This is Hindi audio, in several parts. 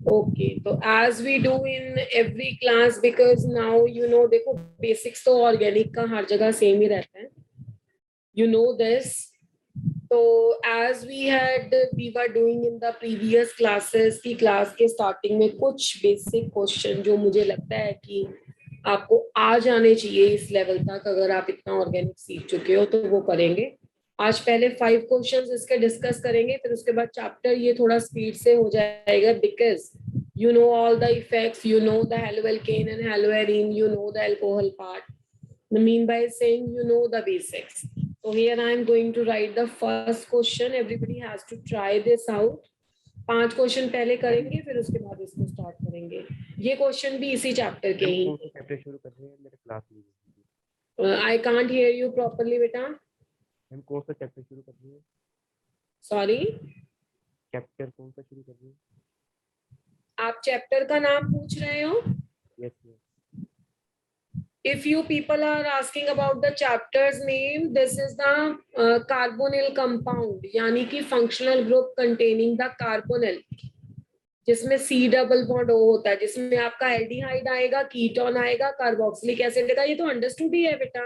ओके, तो as we do in every class, because now you know, देखो बेसिक्स तो ऑर्गेनिक का हर जगह सेम ही रहता है, you know this. So as we were doing in the previous classes की क्लास के स्टार्टिंग में कुछ बेसिक क्वेश्चन जो मुझे लगता है कि आपको आ जाने चाहिए इस लेवल तक, अगर आप इतना ऑर्गेनिक सीख चुके हो तो वो करेंगे। आज पहले 5 क्वेश्चंस इसके डिस्कस करेंगे, फिर उसके बाद चैप्टर ये थोड़ा स्पीड से हो जाएगा, because you know all the effects, you know the haloalkane and haloarine, you know the alcohol part. The mean by saying you know the basics. So here I am going to write the first question. Everybody has to try this out. 5 question पहले करेंगे, फिर उसके बाद इसको स्टार्ट करेंगे। ये क्वेश्चन भी इसी चैप्टर के ही। चैप्टर शुरू कर रहे हैं मेरे क्लास में। I can't hear you properly बेटा। हम कौन सा चैप्टर शुरू कर रहे हैं? सॉरी, चैप्टर कौन सा शुरू कर रहे हैं? आप चैप्टर का नाम पूछ रहे हो? Yes yes. If you people are asking about the chapter's name, this is the carbonyl compound, यानी कि functional group containing the carbonyl, जिसमें C डबल बॉन्ड O होता है, जिसमें आपका एल्डिहाइड आएगा, कीटोन आएगा, कार्बोक्सिलिक एसिड आएगा। ये तो अंडरस्टूड ही है बेटा,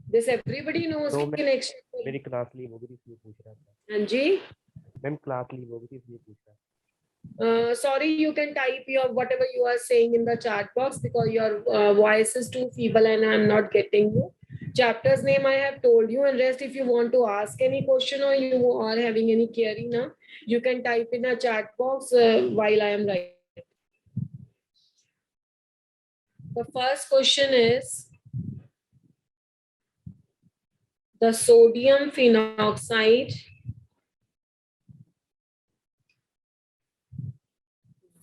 दिस एवरीबडी नोज। तो मेरी क्लास लीव हो गई इसलिए पूछ रहा था। हाँ जी मैम क्लास लीव हो गई इसलिए पूछ रहा था। sorry, you can type your whatever you are saying in the chat box, because your voice is too feeble and I'm not getting you. Chapter's name I have told you, and rest if you want to ask any question or you are having any query now, you can type in a chat box while I am writing. The first question is the sodium phenoxide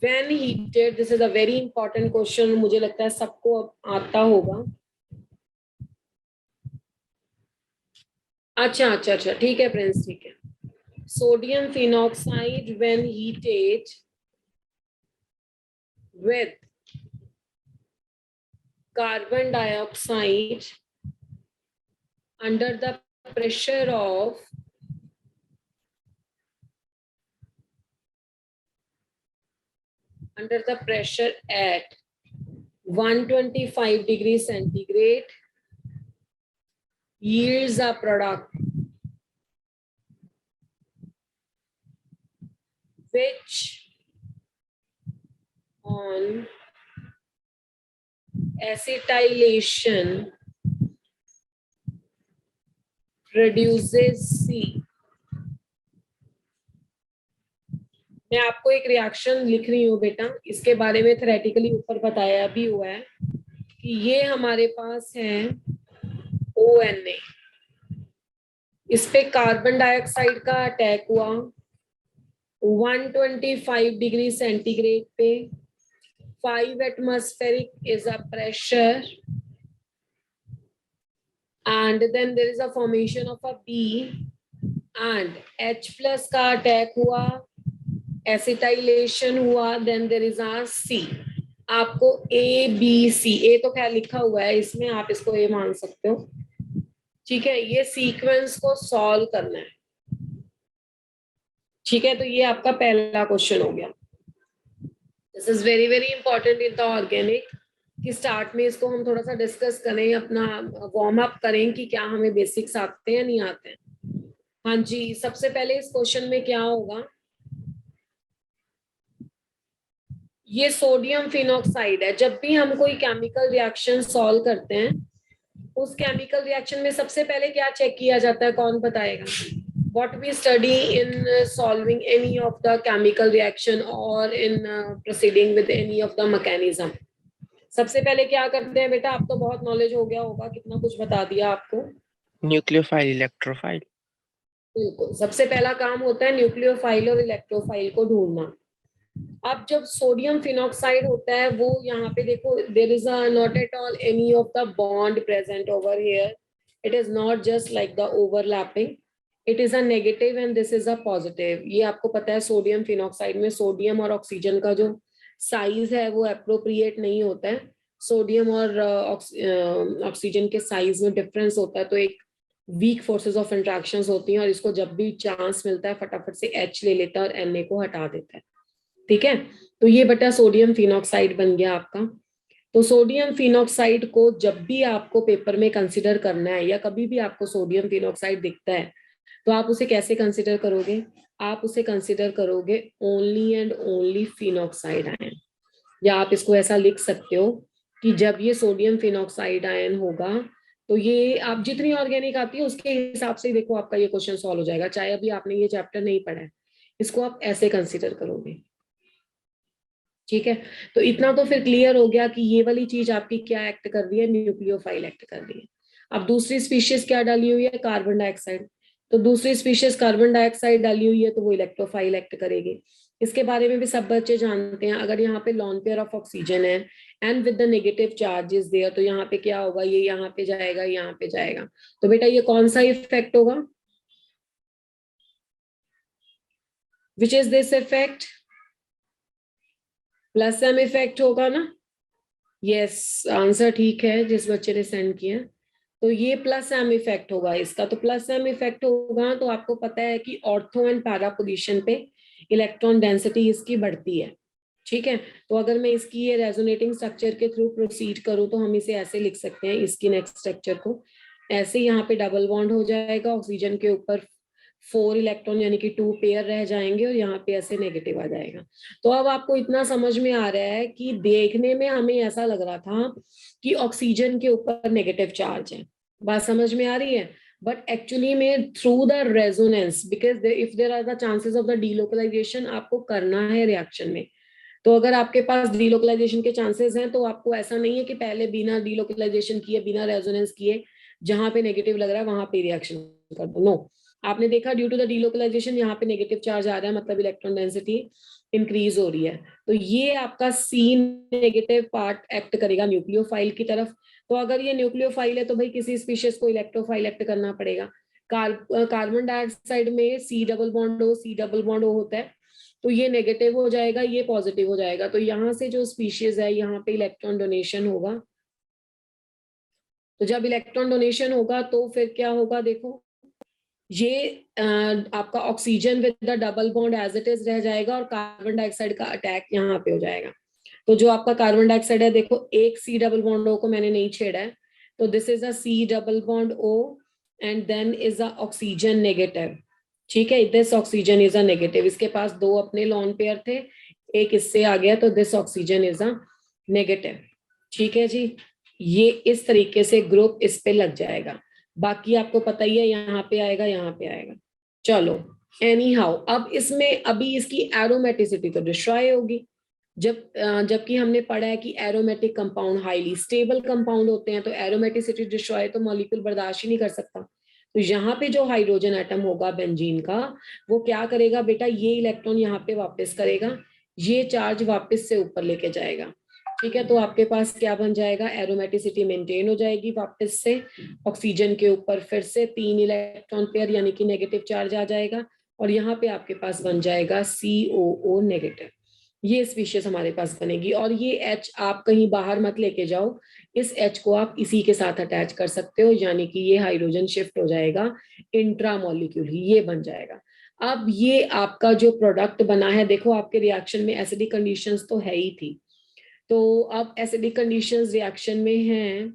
when heated, this is a very important question, मुझे लगता है सबको आता होगा। अच्छा, ठीक है प्रिंस, ठीक है। Sodium phenoxide when heated with carbon dioxide under the pressure of at 125 degrees centigrade yields a product which on acetylation produces C। मैं आपको एक रिएक्शन लिख रही हूँ बेटा, इसके बारे में थ्योरेटिकली ऊपर बताया भी हुआ है कि ये हमारे पास है ONA, इस पे कार्बन डाइऑक्साइड का अटैक हुआ 125 डिग्री सेंटीग्रेड पे, 5 atmospheric is a pressure, and then there is a formation of a B, and H plus का अटैक हुआ, एसिटाइलेशन हुआ, then there is a C। आपको ABC, ए तो क्या लिखा हुआ है इसमें, आप इसको ए मान सकते हो, ठीक है। ये सीक्वेंस को सॉल्व करना है, ठीक है। तो ये आपका पहला क्वेश्चन हो गया। This is very very important in the organic, कि स्टार्ट में इसको हम थोड़ा सा डिस्कस करें, अपना वार्म अप करें कि क्या हमें बेसिक्स आते हैं या नहीं आते हैं। हाँ जी, सबसे पहले इस क्वेश्चन में क्या होगा, ये सोडियम फिनॉक्साइड है। जब भी हम कोई केमिकल रिएक्शन सॉल्व करते हैं, उस केमिकल रिएक्शन में सबसे पहले क्या चेक किया जाता है, कौन बताएगा? What we study in solving any of the chemical reaction or in proceeding with any of the mechanism, सबसे पहले क्या करते हैं बेटा? आप तो बहुत नॉलेज हो गया होगा, कितना कुछ बता दिया आपको। Nucleophile, electrophile. बिल्कुल, सबसे पहला काम होता है न्यूक्लियोफाइल और इलेक्ट्रोफाइल को ढूंढना। अब जब सोडियम फिनॉक्साइड होता है, वो यहाँ पे देखो, there is a not at all any of the bond present over here, it is not just like the overlapping, it is a negative and this is a positive. ये आपको पता है, सोडियम फिनॉक्साइड में सोडियम और ऑक्सीजन का जो साइज है वो अप्रोप्रिएट नहीं होता है। सोडियम और ऑक्सीजन के साइज में डिफरेंस होता है, तो एक वीक फोर्सेस ऑफ इंट्रैक्शंस होती हैं, और इसको जब भी चांस मिलता है फटाफट से H ले लेता है और Na को हटा देता है। ठीक है, तो ये बेटा सोडियम फिनॉक्साइड बन गया आपका। तो सोडियम फिनॉक्साइड को जब भी आपको पेपर में कंसिडर करना है या कभी भी आपको सोडियम फिनॉक्साइड दिखता है तो आप उसे कैसे कंसिडर करोगे? आप उसे कंसिडर करोगे only and only phenoxide ion, या आप इसको ऐसा लिख सकते हो कि जब ये सोडियम फिनॉक्साइड आयन होगा तो ये आप जितनी ऑर्गेनिक आती है उसके हिसाब से देखो आपका ये क्वेश्चन सॉल्व हो जाएगा, चाहे अभी आपने ये चैप्टर नहीं पढ़ा है, इसको आप ऐसे कंसिडर करोगे। ठीक है, तो इतना तो फिर क्लियर हो गया कि ये वाली चीज आपकी क्या एक्ट कर रही है, न्यूक्लियोफाइल एक्ट कर रही है। अब दूसरी स्पीशीज क्या डाली हुई है? Carbon dioxide. तो दूसरी स्पीशीज कार्बन डाइऑक्साइड डाली हुई है तो वो इलेक्ट्रोफाइल एक्ट करेगी। इसके बारे में भी सब बच्चे जानते हैं, अगर यहाँ पे लॉन पेयर ऑफ ऑक्सीजन है and with the negative charge is there तो यहाँ पे क्या होगा, ये यहाँ पे जाएगा, यहाँ पे जाएगा। तो बेटा ये कौन सा इफेक्ट होगा? Which is this effect? Plus M effect होगा ना? यस, आंसर ठीक है जिस बच्चे ने सेंड किया। तो ये प्लस एम इफेक्ट होगा इसका। तो प्लस एम इफेक्ट होगा तो आपको पता है कि ऑर्थो एंड पैरा पोजीशन पे इलेक्ट्रॉन डेंसिटी इसकी बढ़ती है। ठीक है, तो अगर मैं इसकी ये रेजोनेटिंग स्ट्रक्चर के थ्रू प्रोसीड करूं तो हम इसे ऐसे लिख सकते हैं, इसकी नेक्स्ट स्ट्रक्चर को ऐसे, यहाँ पे डबल बॉन्ड हो जाएगा, ऑक्सीजन के ऊपर 4 इलेक्ट्रॉन यानी कि 2 पेयर रह जाएंगे और यहाँ पे ऐसे नेगेटिव आ जाएगा। तो अब आपको इतना समझ में आ रहा है कि देखने में हमें ऐसा लग रहा था कि ऑक्सीजन के ऊपर नेगेटिव चार्ज है, बात समझ में आ रही है, बट एक्चुअली में through the resonance, because if there are the chances of the delocalization आपको करना है रिएक्शन में। तो अगर आपके पास डीलोकलाइजेशन के चांसेस हैं तो आपको ऐसा नहीं है कि पहले बिना डीलोकलाइजेशन किए, बिना रेजोनेंस किए, जहां पे नेगेटिव लग रहा है वहां पे रिएक्शन कर दो। नो, आपने देखा ड्यू टू द डीलोकलाइजेशन यहाँ पे नेगेटिव चार्ज आ रहा है, मतलब इलेक्ट्रॉन डेंसिटी इंक्रीज हो रही है। तो ये आपका सी नेगेटिव पार्ट एक्ट करेगा न्यूक्लियोफाइल की तरफ। तो अगर ये न्यूक्लियोफाइल है तो भाई किसी स्पीशीज को इलेक्ट्रोफाइल एक्ट करना पड़ेगा। कार्बन डाइऑक्साइड में C double bond O, C double bond O होता है, तो ये नेगेटिव हो जाएगा, ये पॉजिटिव हो जाएगा। तो यहाँ से जो स्पीशीज है यहाँ पे इलेक्ट्रॉन डोनेशन होगा। तो जब इलेक्ट्रॉन डोनेशन होगा तो फिर क्या होगा, देखो ये आपका oxygen with the double bond as it is रह जाएगा और कार्बन डाइऑक्साइड का अटैक यहाँ पे हो जाएगा। तो जो आपका कार्बन डाइऑक्साइड है, देखो एक सी डबल बॉन्ड ओ को मैंने नहीं छेड़ा है, तो this is a C double bond O and then is a oxygen negative. ठीक है, this oxygen is a negative, इसके पास 2 अपने लॉन पेयर थे, एक इससे आ गया, तो this oxygen is a negative. ठीक है जी, ये इस तरीके से ग्रुप इस पे लग जाएगा। बाकी आपको पता ही है, यहाँ पे आएगा, यहाँ पे आएगा। चलो, एनी हाउ, अब इसमें अभी इसकी एरोमेटिसिटी तो डिस्ट्रॉय होगी। जबकि हमने पढ़ा है कि aromatic compound highly stable compound होते हैं, तो एरोमेटिसिटी डिस्ट्रॉय तो मॉलिक्यूल बर्दाश्त ही नहीं कर सकता। तो यहाँ पे जो हाइड्रोजन एटम होगा बेंजीन का, वो क्या करेगा बेटा, ये इलेक्ट्रॉन यहाँ पे वापस करेगा, ये चार्ज वापस से ऊपर लेके जाएगा। ठीक है, तो आपके पास क्या बन जाएगा, एरोमेटिसिटी मेंटेन हो जाएगी वापस से, ऑक्सीजन के ऊपर फिर से 3 इलेक्ट्रॉन पेयर यानी कि नेगेटिव चार्ज आ जाएगा और यहाँ पे आपके पास बन जाएगा COO नेगेटिव। ये स्पीशीज हमारे पास बनेगी और ये H आप कहीं बाहर मत लेके जाओ, इस H को आप इसी के साथ अटैच कर सकते हो, यानी कि ये हाइड्रोजन शिफ्ट हो जाएगा इंट्रामोलिक्यूल, ये बन जाएगा। अब ये आपका जो प्रोडक्ट बना है, देखो आपके रिएक्शन में एसिडिक कंडीशंस तो है ही थी, तो अब एसिडिक कंडीशंस रिएक्शन में हैं,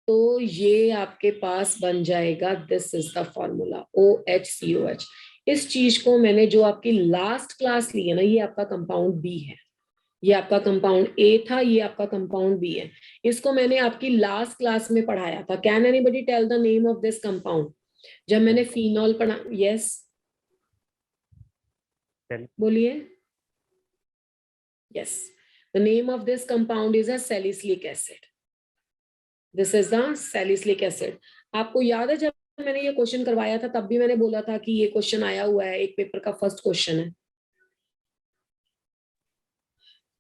तो ये आपके पास बन जाएगा, this is the formula OHCOH। इस चीज को मैंने जो आपकी लास्ट क्लास ली है ना, ये आपका कंपाउंड बी है, ये आपका कंपाउंड ए था, ये आपका कंपाउंड बी है। इसको मैंने आपकी लास्ट क्लास में पढ़ाया था। Can anybody tell the name of this compound? जब मैंने फिनॉल पढ़ा, यस बोलिए। Yes, the name of this compound is a salicylic acid. This is the salicylic acid. आपको याद है जब मैंने ये क्वेश्चन करवाया था तब भी मैंने बोला था कि ये क्वेश्चन आया हुआ है, एक पेपर का फर्स्ट क्वेश्चन है।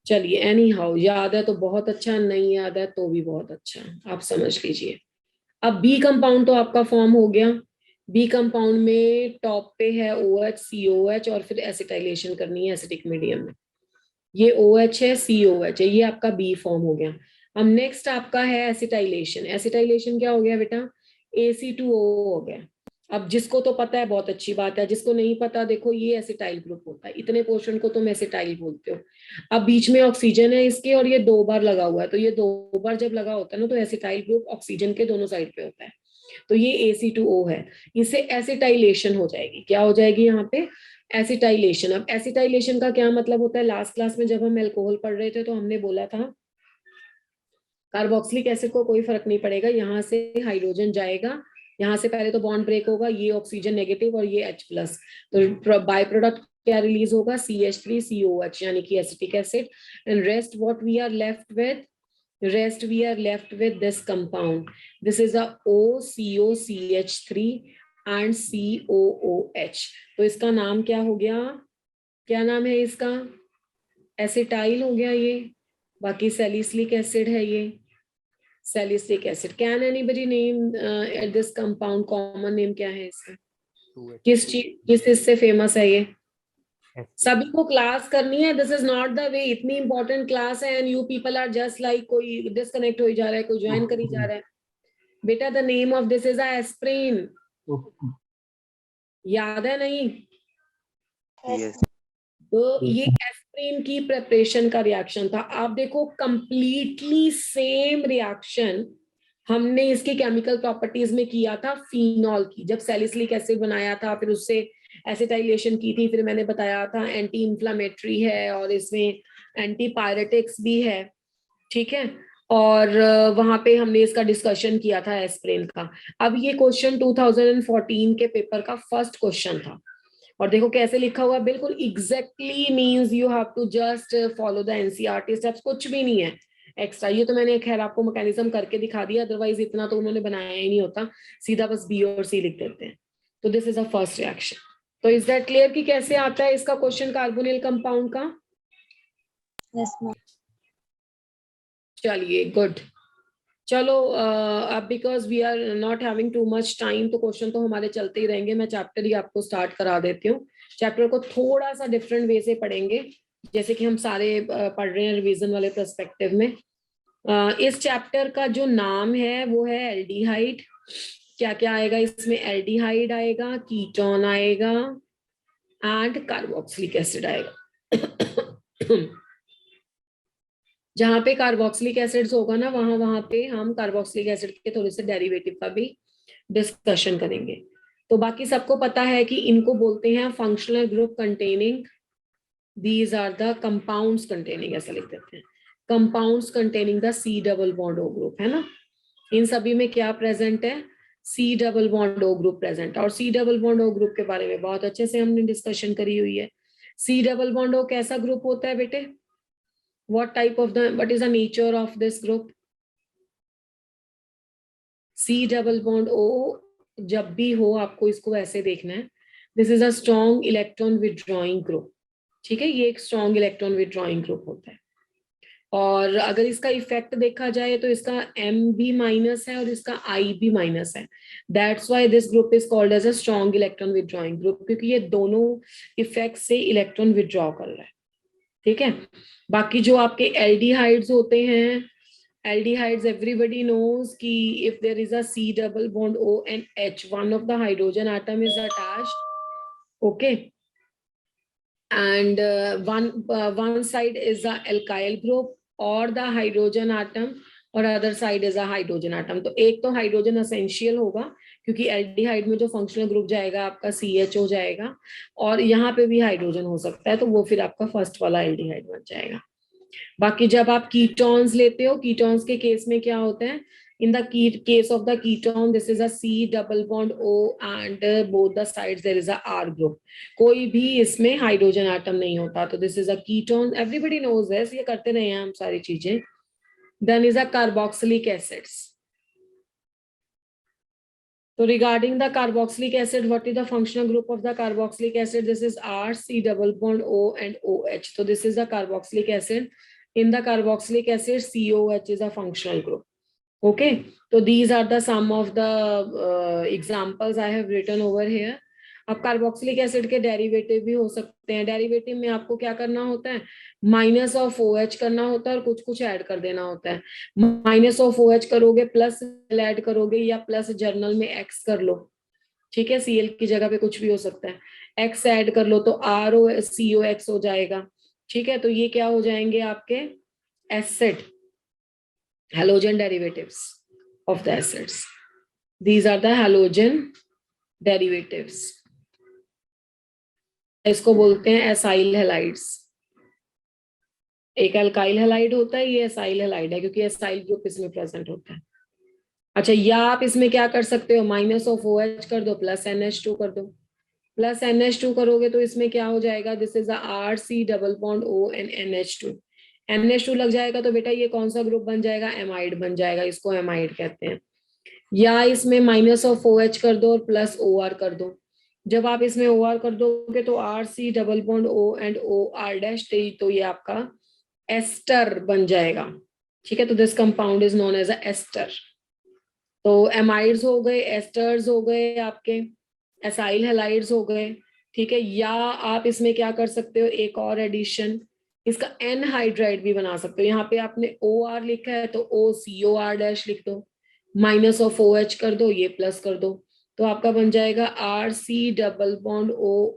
चलिए, एनी हाउ, याद है तो बहुत अच्छा, नहीं याद है तो भी बहुत अच्छा, आप समझ लीजिए। अब बी कंपाउंड तो आपका फॉर्म हो गया। बी कंपाउंड में टॉप पे है OH COH और फिर एसिटाइलेशन करनी है एसिडिक मीडियम में। ये OH है, COH है, ये आपका बी फॉर्म हो गया। अब नेक्स्ट आपका है एसिटाइलेशन। एसिटाइलेशन क्या हो गया बेटा, AC2O हो गया। अब जिसको तो पता है बहुत अच्छी बात है, जिसको नहीं पता देखो ये एसिटाइल ग्रुप होता है, इतने पोर्शन को तुम एसिटाइल बोलते हो। अब बीच में ऑक्सीजन है इसके और ये 2 बार लगा हुआ है, तो ये 2 बार जब लगा होता है ना तो एसिटाइल ग्रुप ऑक्सीजन के दोनों साइड पे होता है, तो ये AC2O है, इससे एसिटाइलेशन हो जाएगी। क्या हो जाएगी यहाँ पे? एसिटाइलेशन। अब एसिटाइलेशन का क्या मतलब होता है? लास्ट क्लास में जब हम एल्कोहल पढ़ रहे थे तो हमने बोला था कार्बोक्सिलिक एसिड को कोई फर्क नहीं पड़ेगा, यहाँ से हाइड्रोजन जाएगा, यहाँ से पहले तो बॉन्ड ब्रेक होगा, ये ऑक्सीजन नेगेटिव और ये H+, तो बाय प्रोडक्ट क्या रिलीज होगा? CH3COH, यानी कि acetic acid. And rest what we are left with? Rest we are left with this compound. This is a OCOCH3 and COOH. तो इसका नाम क्या हो गया? क्या नाम है इसका? एसिटाइल हो गया ये। बाकी सैलिसिलिक एसिड है ये, salicylic acid. Can anybody name this compound? Common name क्या है इसका? किस इससे फेमस है ये? सभी को क्लास करनी है, this is not the way. इतनी इंपॉर्टेंट क्लास है and you people are just like कोई डिस्कनेक्ट हो जा रहा है, कोई ज्वाइन करी जा रहा है। बेटा the name of this is aspirin, याद है नहीं? yes. तो ये एस्प्रिन की प्रिपरेशन का रिएक्शन था। आप देखो कंप्लीटली सेम रिएक्शन हमने इसकी केमिकल प्रॉपर्टीज में किया था फिनॉल की, जब सैलिसिलिक एसिड बनाया था, फिर उससे एसिटाइलेशन की थी, फिर मैंने बताया था एंटी इंफ्लेमेटरी है और इसमें एंटी पायरेटिक्स भी है, ठीक है। और वहां पे हमने इसका डिस्कशन किया था एस्प्रिन का। अब ये क्वेश्चन 2014 के पेपर का फर्स्ट क्वेश्चन था, और देखो कैसे लिखा हुआ, बिल्कुल exactly means you have to just follow the NCERT steps, कुछ भी नहीं है एक्स्ट्रा। ये तो मैंने खैर आपको मैकेनिज्म करके दिखा दिया, अदरवाइज इतना तो उन्होंने बनाया ही नहीं होता, सीधा बस बी और सी लिख देते हैं। तो this is a first reaction. तो इज दैट क्लियर कि कैसे आता है इसका क्वेश्चन कार्बोनिल कंपाउंड का? Yes, ma'am. चलिए गुड। चलो अब because we are not having too much time, तो क्वेश्चन तो हमारे चलते ही रहेंगे। मैं चैप्टर ही आपको स्टार्ट करा देती हूँ। चैप्टर को थोड़ा सा डिफरेंट वे से पढ़ेंगे, जैसे कि हम सारे पढ़ रहे हैं रिवीजन वाले पर्सपेक्टिव में। इस चैप्टर का जो नाम है वो है एल्डिहाइड। क्या क्या आएगा इसमें? एल्डिहाइड आएगा, कीटोन आएगा एंड कार्बोक्सिलिक एसिड आएगा। जहां पे कार्बोक्सिलिक एसिड्स होगा ना, वहां पे हम कार्बोक्सिलिक एसिड के थोड़े से डेरिवेटिव का भी डिस्कशन करेंगे। तो बाकी सबको पता है कि इनको बोलते हैं functional group containing, these are the compounds containing, ऐसा लिख देते हैं, compounds containing the C double bond O group, है ना। इन सभी में क्या प्रेजेंट है? C double bond O group present है। और C double bond O group के बारे में बहुत अच्छे से हमने डिस्कशन करी हुई है। C डबल बॉन्ड O कैसा ग्रुप होता है बेटे? What is the nature of this group? C double bond O जब भी हो आपको इसको ऐसे देखना है, this is a strong electron withdrawing group, ठीक है। ये एक स्ट्रॉन्ग इलेक्ट्रॉन विथड्रॉइंग ग्रुप होता है। और अगर इसका इफेक्ट देखा जाए तो इसका M भी माइनस है और इसका I भी माइनस है। That's why this group is called as a strong electron withdrawing group, क्योंकि ये दोनों इफेक्ट से इलेक्ट्रॉन विथड्रॉ कर रहा है, ठीक है। बाकी जो आपके एल्डिहाइड्स होते हैं, aldehydes everybody knows ki if there is a C double bond O and H, one of the hydrogen atom is attached, okay, and one side is the alkyl group or the hydrogen atom और other side is a hydrogen atom. तो एक तो हाइड्रोजन असेंशियल होगा, क्योंकि एल्डिहाइड में जो फंक्शनल ग्रुप जाएगा आपका CH हो जाएगा, और यहाँ पे भी हाइड्रोजन हो सकता है, तो वो फिर आपका फर्स्ट वाला एल्डिहाइड बन जाएगा। बाकी जब आप कीटोन्स लेते हो, कीटोन्स के केस में क्या होता है? In the case of the ketone this is a C double bond O and both the sides there is a R group. कोई भी इसमें हाइड्रोजन एटम नहीं होता, तो this is a ketone, everybody knows this, ये करते रहे हैं हम सारी चीजें। Then is a carboxylic acids. So regarding the carboxylic acid, what is the functional group of the carboxylic acid? This is R, C double bond O and OH. So this is the carboxylic acid. In the carboxylic acid, COH is a functional group. Okay. So these are the some of the examples I have written over here. अब कार्बोक्सिलिक एसिड के डेरिवेटिव भी हो सकते हैं। डेरिवेटिव में आपको क्या करना होता है? माइनस ऑफ OH करना होता है और कुछ कुछ ऐड कर देना होता है। माइनस ऑफ OH करोगे, प्लस ऐड करोगे, या प्लस जर्नल में X कर लो, ठीक है, Cl की जगह पे कुछ भी हो सकता है, X ऐड कर लो तो ROCOX हो जाएगा। ठीक है, तो ये क्या हो जाएंगे आपके acid, halogen derivatives of the acids. These are the halogen derivatives. इसको बोलते हैं एसाइल हेलाइड्स। एक अल्काइल हेलाइड होता है, ये एसाइल हेलाइड है क्योंकि एसाइल ग्रुप इसमें प्रेजेंट होता है। अच्छा, या आप इसमें क्या कर सकते हो, -OH कर दो, प्लस NH2 कर दो। प्लस NH2 करोगे तो इसमें क्या हो जाएगा, this is RC double bond O and NH2। NH2 लग जाएगा तो बेटा ये कौन सा ग्रुप बन जाएगा, एमाइड बन जाएगा, इसको एमाइड कहते हैं। या इसमें -OH कर दो और प्लस OR कर दो। जब आप इसमें OR कर दोगे तो RC double bond O and OR dash, तो ये आपका एस्टर बन जाएगा। ठीक है, तो this compound is known as a ester. तो एमाइड्स हो गए, एस्टर्स हो गए, आपके एसाइल हेलाइड्स हो गए। ठीक है, या आप इसमें क्या कर सकते हो, एक और एडिशन, इसका एनहाइड्राइड भी बना सकते हो। यहाँ पे आपने OR लिखा है तो OCOR डैश लिख दो, -OH कर दो, ये प्लस कर दो, तो आपका बन जाएगा RC double bond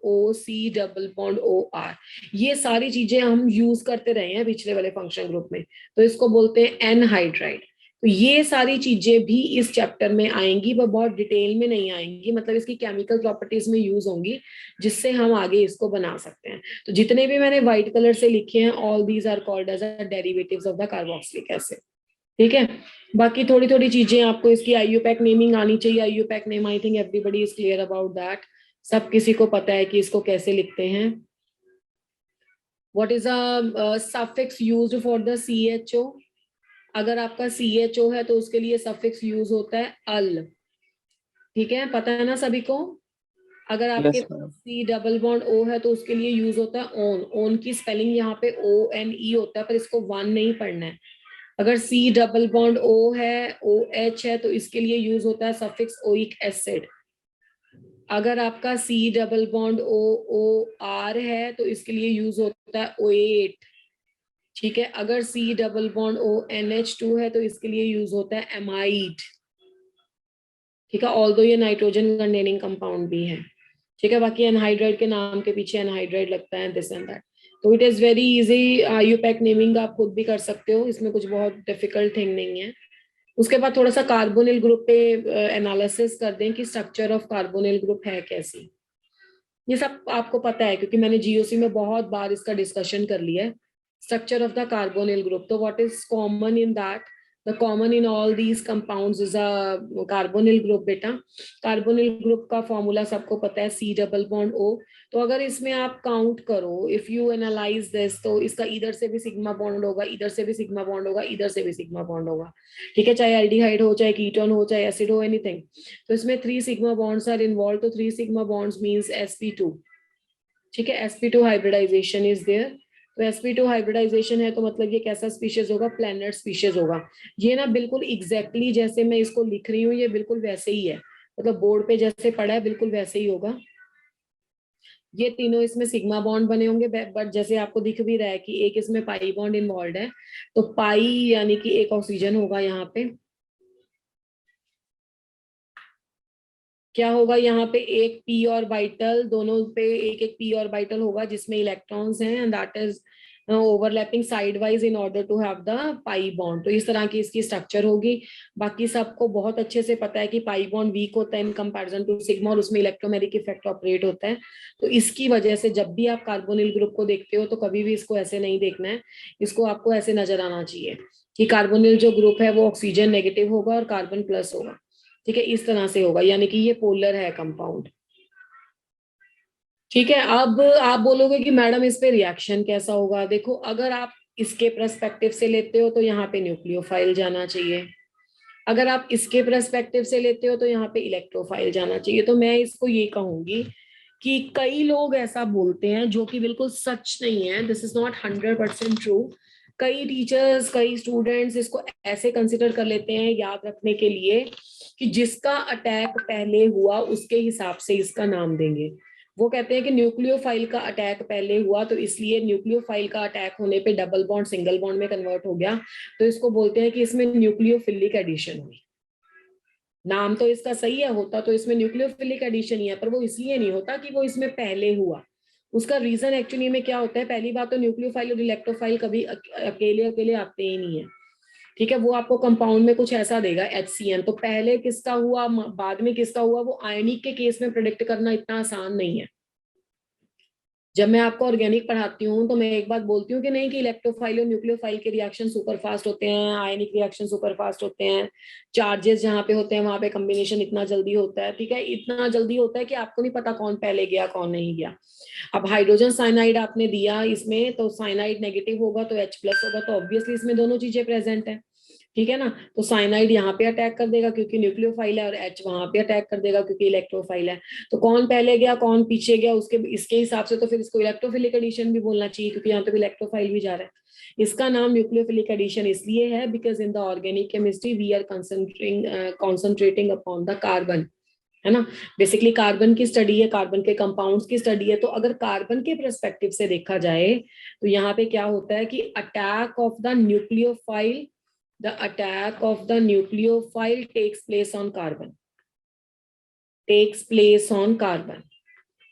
OC double bond OR। ये सारी चीजें हम यूज करते रहे हैं पिछले वाले फंक्शन ग्रुप में, तो इसको बोलते हैं एनहाइड्राइड। तो ये सारी चीजें भी इस चैप्टर में आएंगी, वो बहुत डिटेल में नहीं आएंगी, मतलब इसकी केमिकल प्रॉपर्टीज में यूज होंगी, जिससे हम आगे इसको बना सकते हैं। तो जितने भी मैंने व्हाइट कलर से लिखे हैं, all these are called as a derivatives of the carboxylic acid. ठीक है, बाकी थोड़ी थोड़ी चीजें आपको इसकी IUPAC नेमिंग आनी चाहिए। IUPAC name, I think everybody is clear about that, सब किसी को पता है कि इसको कैसे लिखते हैं। What is a suffix used for the CHO? अगर आपका CHO है तो उसके लिए सफिक्स यूज होता है अल। ठीक है, पता है ना सभी को। अगर आपके Yes, ma'am. C double bond O है तो उसके लिए यूज होता है ओन। ओन की स्पेलिंग यहाँ पे ONE होता है, पर इसको 1 नहीं पढ़ना है। अगर C डबल बॉन्ड O है, OH है, तो इसके लिए यूज होता है सफिक्स ओइक एसिड। अगर आपका C डबल बॉन्ड OR है तो इसके लिए यूज होता है OAT। ठीक है, अगर C डबल बॉन्ड ONH2 है तो इसके लिए यूज होता है एमाइड। ठीक है, ऑल्दो ये नाइट्रोजन कंटेनिंग कंपाउंड भी है। ठीक है, बाकी एनहाइड्राइड के नाम के पीछे एनहाइड्राइड लगता है, दिस एंड दैट। तो it is very easy. IUPAC naming आप खुद भी कर सकते हो, इसमें कुछ बहुत डिफिकल्ट थिंग नहीं है। उसके बाद थोड़ा सा कार्बोनिल ग्रुप पे एनालिसिस कर दें कि स्ट्रक्चर ऑफ कार्बोनिल ग्रुप है कैसी। ये सब आपको पता है क्योंकि मैंने GOC में बहुत बार इसका डिस्कशन कर लिया है, structure of the carbonyl group. तो what is common in that, the common in all these compounds is a carbonyl group. बेटा कार्बोनिल ग्रुप का फॉर्मूला सबको पता है, C डबल बॉन्ड O। तो अगर इसमें आप काउंट करो, इफ यू एनालाइज दिस, तो इसका इधर से भी सिग्मा बॉन्ड होगा, इधर से भी सिग्मा बॉन्ड होगा, इधर से भी सिग्मा बॉन्ड होगा। ठीक है, चाहे एल्डिहाइड हो, चाहे कीटोन हो, चाहे एसिड हो, एनीथिंग। तो इसमें 3 सिग्मा बॉन्ड्स आर इन्वॉल्व, तो 3 सिग्मा बॉन्ड्स मींस sp2। ठीक है, sp2 हाइब्रिडाइजेशन इज देयर। तो sp2 हाइब्रिडाइजेशन है तो मतलब ये कैसा स्पीशीज होगा, प्लैनेट स्पीशीज होगा। ये ना बिल्कुल एग्जैक्टली जैसे मैं इसको लिख रही हूँ, ये बिल्कुल वैसे ही है, मतलब बोर्ड पे जैसे पढ़ा है बिल्कुल वैसे ही होगा। ये तीनों इसमें सिग्मा बॉन्ड बने होंगे, बट जैसे आपको दिख भी रहा है कि एक इसमें पाई बॉन्ड इन्वॉल्व है, तो पाई यानी कि एक ऑक्सीजन होगा यहाँ पे। क्या होगा यहाँ पे, एक p ऑर्बिटल, दोनों पे एक एक p ऑर्बिटल होगा जिसमें इलेक्ट्रॉन्स हैं, and that is overlapping sidewise in order to have the pi bond. तो इस तरह की इसकी स्ट्रक्चर होगी। बाकी सबको बहुत अच्छे से पता है कि पाई बॉन्ड वीक होता है इन कंपैरिजन टू सिग्मा, और उसमें इलेक्ट्रोमैग्नेटिक इफेक्ट ऑपरेट होता है। तो इसकी वजह से जब भी आप कार्बोनिल ग्रुप को देखते हो तो कभी भी इसको ऐसे नहीं देखना है, इसको आपको ऐसे नजर आना चाहिए कि कार्बोनिल जो ग्रुप है वो ऑक्सीजन नेगेटिव होगा और कार्बन प्लस होगा। ठीक है, इस तरह से होगा, यानी कि ये पोलर है कंपाउंड। ठीक है, अब आप बोलोगे कि मैडम इस पे रिएक्शन कैसा होगा। देखो, अगर आप इसके पर्सपेक्टिव से लेते हो तो यहाँ पे न्यूक्लियोफाइल जाना चाहिए, अगर आप इसके पर्सपेक्टिव से लेते हो तो यहाँ पे इलेक्ट्रोफाइल जाना चाहिए। तो मैं इसको ये कहूंगी कि कई लोग ऐसा बोलते हैं जो कि बिल्कुल सच नहीं है, दिस इज नॉट 100% ट्रू। कई टीचर्स, कई स्टूडेंट्स इसको ऐसे कंसिडर कर लेते हैं याद रखने के लिए कि जिसका अटैक पहले हुआ उसके हिसाब से इसका नाम देंगे। वो कहते हैं कि न्यूक्लियोफाइल का अटैक पहले हुआ तो इसलिए न्यूक्लियोफाइल का अटैक होने पे डबल बॉन्ड सिंगल बॉन्ड में कन्वर्ट हो गया, तो इसको बोलते हैं कि इसमें न्यूक्लियोफिलिक एडिशन हुई। नाम तो इसका सही है, होता तो इसमें न्यूक्लियोफिलिक एडिशन ही है, पर वो इसलिए नहीं होता कि वो इसमें पहले हुआ। उसका रीजन एक्चुअली में क्या होता है, पहली बात तो न्यूक्लियोफाइल और इलेक्ट्रोफाइल कभी अकेले अकेले आते ही नहीं है। ठीक है, वो आपको कंपाउंड में कुछ ऐसा देगा HCN, तो पहले किसका हुआ बाद में किसका हुआ, वो आयनिक के केस में प्रेडिक्ट करना इतना आसान नहीं है। जब मैं आपको ऑर्गेनिक पढ़ाती हूँ तो मैं एक बात बोलती हूँ कि नहीं कि इलेक्ट्रोफाइल और न्यूक्लियोफाइल के रिएक्शन सुपर फास्ट होते हैं, आयनिक रिएक्शन सुपर फास्ट होते हैं, चार्जेस जहाँ पे होते हैं वहां पे कम्बिनेशन इतना जल्दी होता है। ठीक है, इतना जल्दी होता है कि आपको नहीं पता कौन पहले गया कौन नहीं गया। अब हाइड्रोजन साइनाइड आपने दिया इसमें, तो साइनाइड नेगेटिव होगा तो H+ होगा, तो ऑब्वियसली इसमें दोनों चीजें प्रेजेंट है। ठीक है ना, तो साइनाइड यहाँ पे अटैक कर देगा क्योंकि न्यूक्लियोफाइल है, और H वहां पे अटैक कर देगा क्योंकि इलेक्ट्रोफाइल है। तो कौन पहले गया कौन पीछे गया, उसके इसके हिसाब से तो फिर इसको इलेक्ट्रोफिलिक एडिशन भी बोलना चाहिए, क्योंकि यहाँ पे भी इलेक्ट्रोफाइल भी जा रहा है। इसका नाम न्यूक्लियोफिलिक एडिशन इसलिए है because in the organic chemistry we are concentrating upon the carbon, है ना। बेसिकली कार्बन की स्टडी है, कार्बन के कंपाउंड्स की स्टडी है। तो अगर कार्बन के परस्पेक्टिव से देखा जाए तो यहाँ पे क्या होता है कि attack of the nucleophile, the attack of the nucleophile takes place on carbon, takes place on carbon।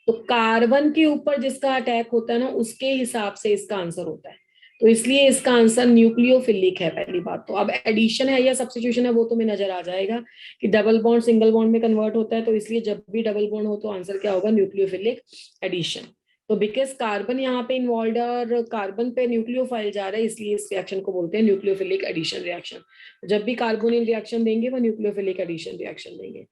तो कार्बन के ऊपर जिसका अटैक होता है ना, उसके हिसाब से इसका आंसर होता है। तो इसलिए इसका आंसर न्यूक्लियोफिलिक है पहली बात तो। अब एडिशन है या सब्स्टिट्यूशन है वो तो में नजर आ जाएगा कि डबल बॉन्ड सिंगल बॉन्ड में कन्वर्ट होता है, तो इसलिए जब भी डबल बॉन्ड हो तो आंसर क्या होगा, न्यूक्लियोफिलिक एडिशन। तो बिकॉज कार्बन यहाँ पे इन्वॉल्व है और कार्बन पे न्यूक्लियोफाइल जा रहा है, इसलिए इस रिएक्शन को बोलते हैं न्यूक्लियोफिलिक एडिशन रिएक्शन। जब भी कार्बोनिल रिएक्शन देंगे वो न्यूक्लियोफिलिक एडिशन रिएक्शन देंगे।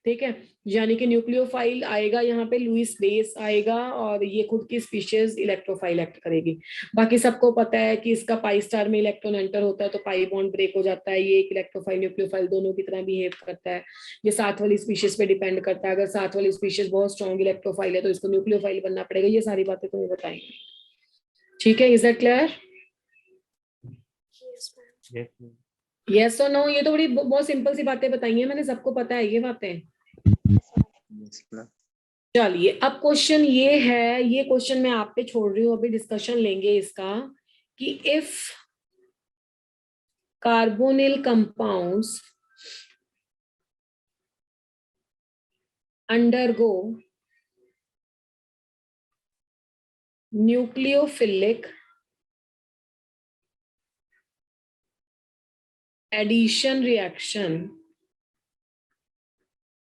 ठीक है, यानी कि न्यूक्लियोफाइल आएगा यहाँ पे, लुईस बेस आएगा, और ये खुद की स्पीशीज इलेक्ट्रोफाइल एक्ट करेगी। बाकी सबको पता है कि इसका पाई स्टार में इलेक्ट्रॉन एंटर होता है तो पाई बॉन्ड ब्रेक हो जाता है, ये एक इलेक्ट्रोफाइल न्यूक्लियोफाइल दोनों की तरह बिहेव करता है। ये साथ वाली स्पीशीज पे डिपेंड करता है, अगर साथ वाली स्पीशीज बहुत स्ट्रॉन्ग इलेक्ट्रोफाइल है तो इसको न्यूक्लियोफाइल बनना पड़ेगा। ये सारी बातें तुम्हें बताएंगे। ठीक है, is that clear? Yes, ma'am. Yes और नो, ये तो बड़ी बहुत सिंपल सी बातें बताई हैं मैंने, सबको पता है ये बातें। Yes, ma'am. चलिए अब क्वेश्चन ये है, ये क्वेश्चन मैं आप पे छोड़ रही हूँ, अभी डिस्कशन लेंगे इसका, कि if carbonyl compounds undergo nucleophilic addition reaction,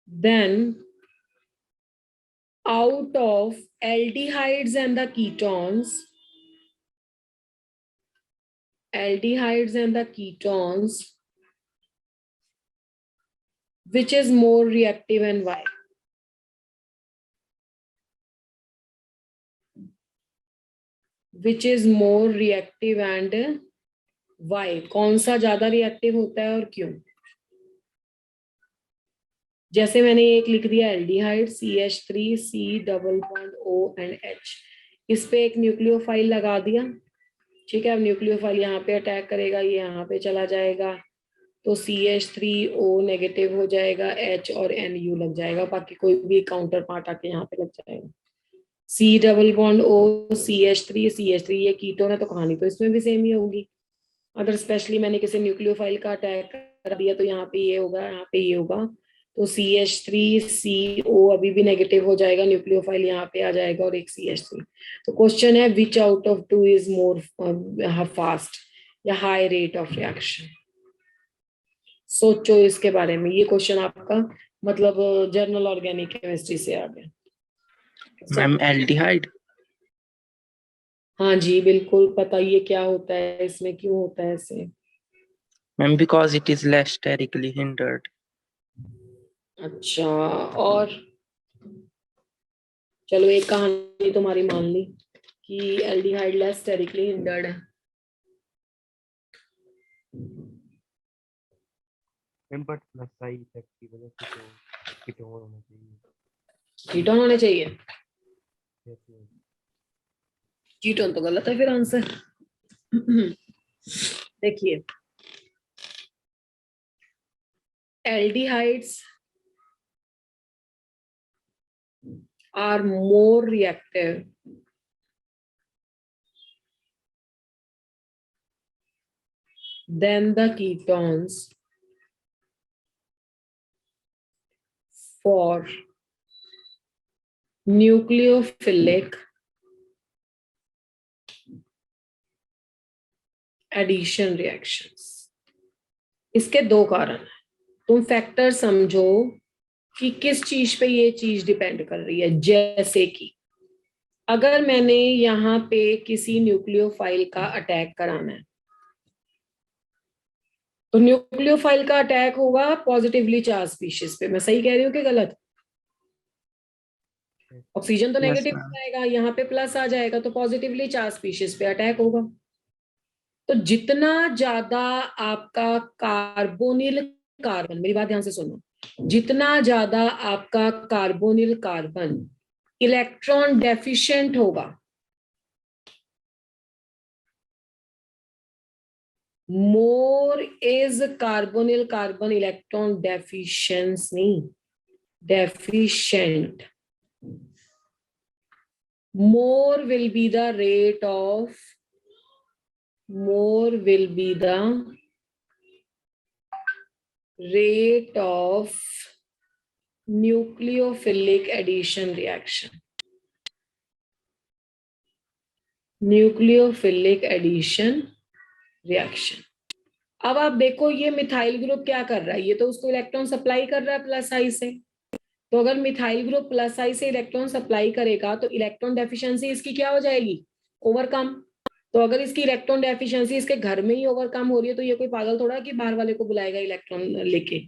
then out of aldehydes and the ketones, which is more reactive and why? Which is more reactive and why? कौन सा ज्यादा रिएक्टिव होता है और क्यों? जैसे मैंने एक लिख दिया aldehyde CH3C double bond O and H, इस पे एक न्यूक्लियोफाइल लगा दिया। ठीक है, अब न्यूक्लियोफाइल यहाँ पे अटैक करेगा, ये यहाँ पे चला जाएगा, तो CH3O नेगेटिव हो जाएगा, H और NU लग जाएगा, बाकी कोई भी काउंटर पार्ट आके यहाँ पे लग जाएगा। C double bond O CH3 ये कीटोन है, तो कहानी तो इसमें भी सेम ही होगी। अगर स्पेशली मैंने किसी न्यूक्लियोफाइल का अटैक कर दिया तो यहाँ पे ये होगा, यहाँ पे ये होगा, तो CH3CO अभी भी नेगेटिव हो जाएगा, न्यूक्लियोफाइल यहाँ पे आ जाएगा और एक CH3। तो क्वेश्चन है विच out of two is more fast या हाई रेट ऑफ रिएक्शन? सोचो इसके बारे में, ये क्वेश्चन आपका मतलब जर्नल ऑर्गेनिक केमिस्ट्री से आ गया। Ma'am aldehyde. हाँ जी बिल्कुल, पता ये क्या होता है, इसमें क्यों होता है ऐसे? Ma'am because it is less sterically hindered. अच्छा, और चलो एक कहानी तुम्हारी मान ली कि एल्डिहाइड लेस स्टेरिकली हिंडर्ड है। Ma'am but plus psi effect की वजह से तो कीटोन होना चाहिए। कीटोन होने चाहिए? Yes, ma'am. कीटोन तो गलत है फिर आंसर। देखिए, aldehydes are more reactive than the ketones for nucleophilic addition reactions. इसके दो कारण हैं. तुम फैक्टर समझो कि किस चीज पे ये चीज डिपेंड कर रही है. जैसे कि अगर मैंने यहाँ पे किसी न्यूक्लियोफाइल का अटैक कराना है, तो न्यूक्लियोफाइल का अटैक होगा पॉजिटिवली चार्ज स्पीशीज पे. मैं सही कह रही हूँ कि गलत? ऑक्सीजन तो Yes, नेगेटिव ma'am. जाएगा, यहाँ पे प्लस आ जाएगा, तो पॉजिटिवली चार्ज स्पीशीज पे अटैक होगा. तो जितना ज्यादा आपका कार्बोनिल कार्बन, मेरी बात ध्यान से सुनो, जितना ज्यादा आपका कार्बोनिल कार्बन इलेक्ट्रॉन डेफिशिएंट होगा, more is carbonyl carbon electron deficiency, नहीं deficient, more will be the rate of nucleophilic addition reaction. Nucleophilic addition reaction. अब आप देखो ये मिथाइल ग्रुप क्या कर रहा है, ये तो उसको इलेक्ट्रॉन सप्लाई कर रहा है प्लस आई से. तो अगर मिथाइल ग्रुप प्लस आई से इलेक्ट्रॉन सप्लाई करेगा तो इलेक्ट्रॉन डेफिशिएंसी इसकी क्या हो जाएगी? ओवरकम. तो अगर इसकी इलेक्ट्रॉन डेफिशिएंसी इसके घर में ही ओवरकम हो रही है, तो ये कोई पागल थोड़ा कि बाहर वाले को बुलाएगा इलेक्ट्रॉन लेके.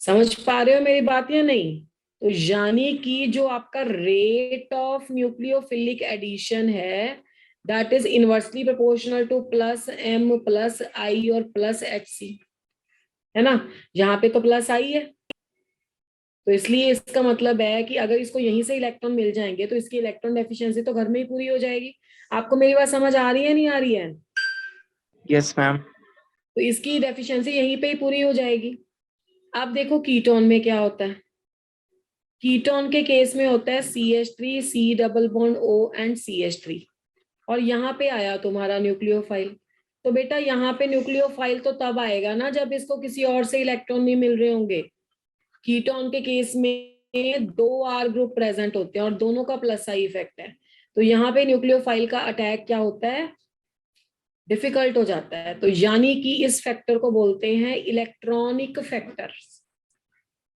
समझ पा रहे हो मेरी बात या नहीं? तो यानी कि जो आपका रेट ऑफ न्यूक्लियोफिलिक एडिशन है, that is inversely proportional to plus M plus I और प्लस एच सी, है ना. यहाँ पे तो प्लस आई है, तो इसलिए इसका मतलब है कि अगर इसको यहीं से इलेक्ट्रॉन मिल जाएंगे तो इसकी इलेक्ट्रॉन डेफिशिएंसी तो घर में ही पूरी हो जाएगी. आपको मेरी बात समझ आ रही है नहीं आ रही है? Yes, ma'am. तो इसकी डेफिशिएंसी यहीं पे ही पूरी हो जाएगी. अब देखो कीटोन में क्या होता है. कीटोन के केस में होता है CH3 C double bond O and CH3, और यहाँ पे आया तुम्हारा न्यूक्लियोफाइल. तो बेटा यहाँ पे न्यूक्लियोफाइल तो तब आएगा ना जब इसको किसी और से इलेक्ट्रॉन नहीं मिल रहे होंगे. कीटोन के केस में दो R ग्रुप प्रेजेंट होते हैं और दोनों का प्लस आई इफेक्ट है. तो यहाँ पे न्यूक्लियोफाइल का अटैक क्या होता है? डिफिकल्ट हो जाता है. तो यानी कि इस फैक्टर को बोलते हैं इलेक्ट्रॉनिक फैक्टर्स.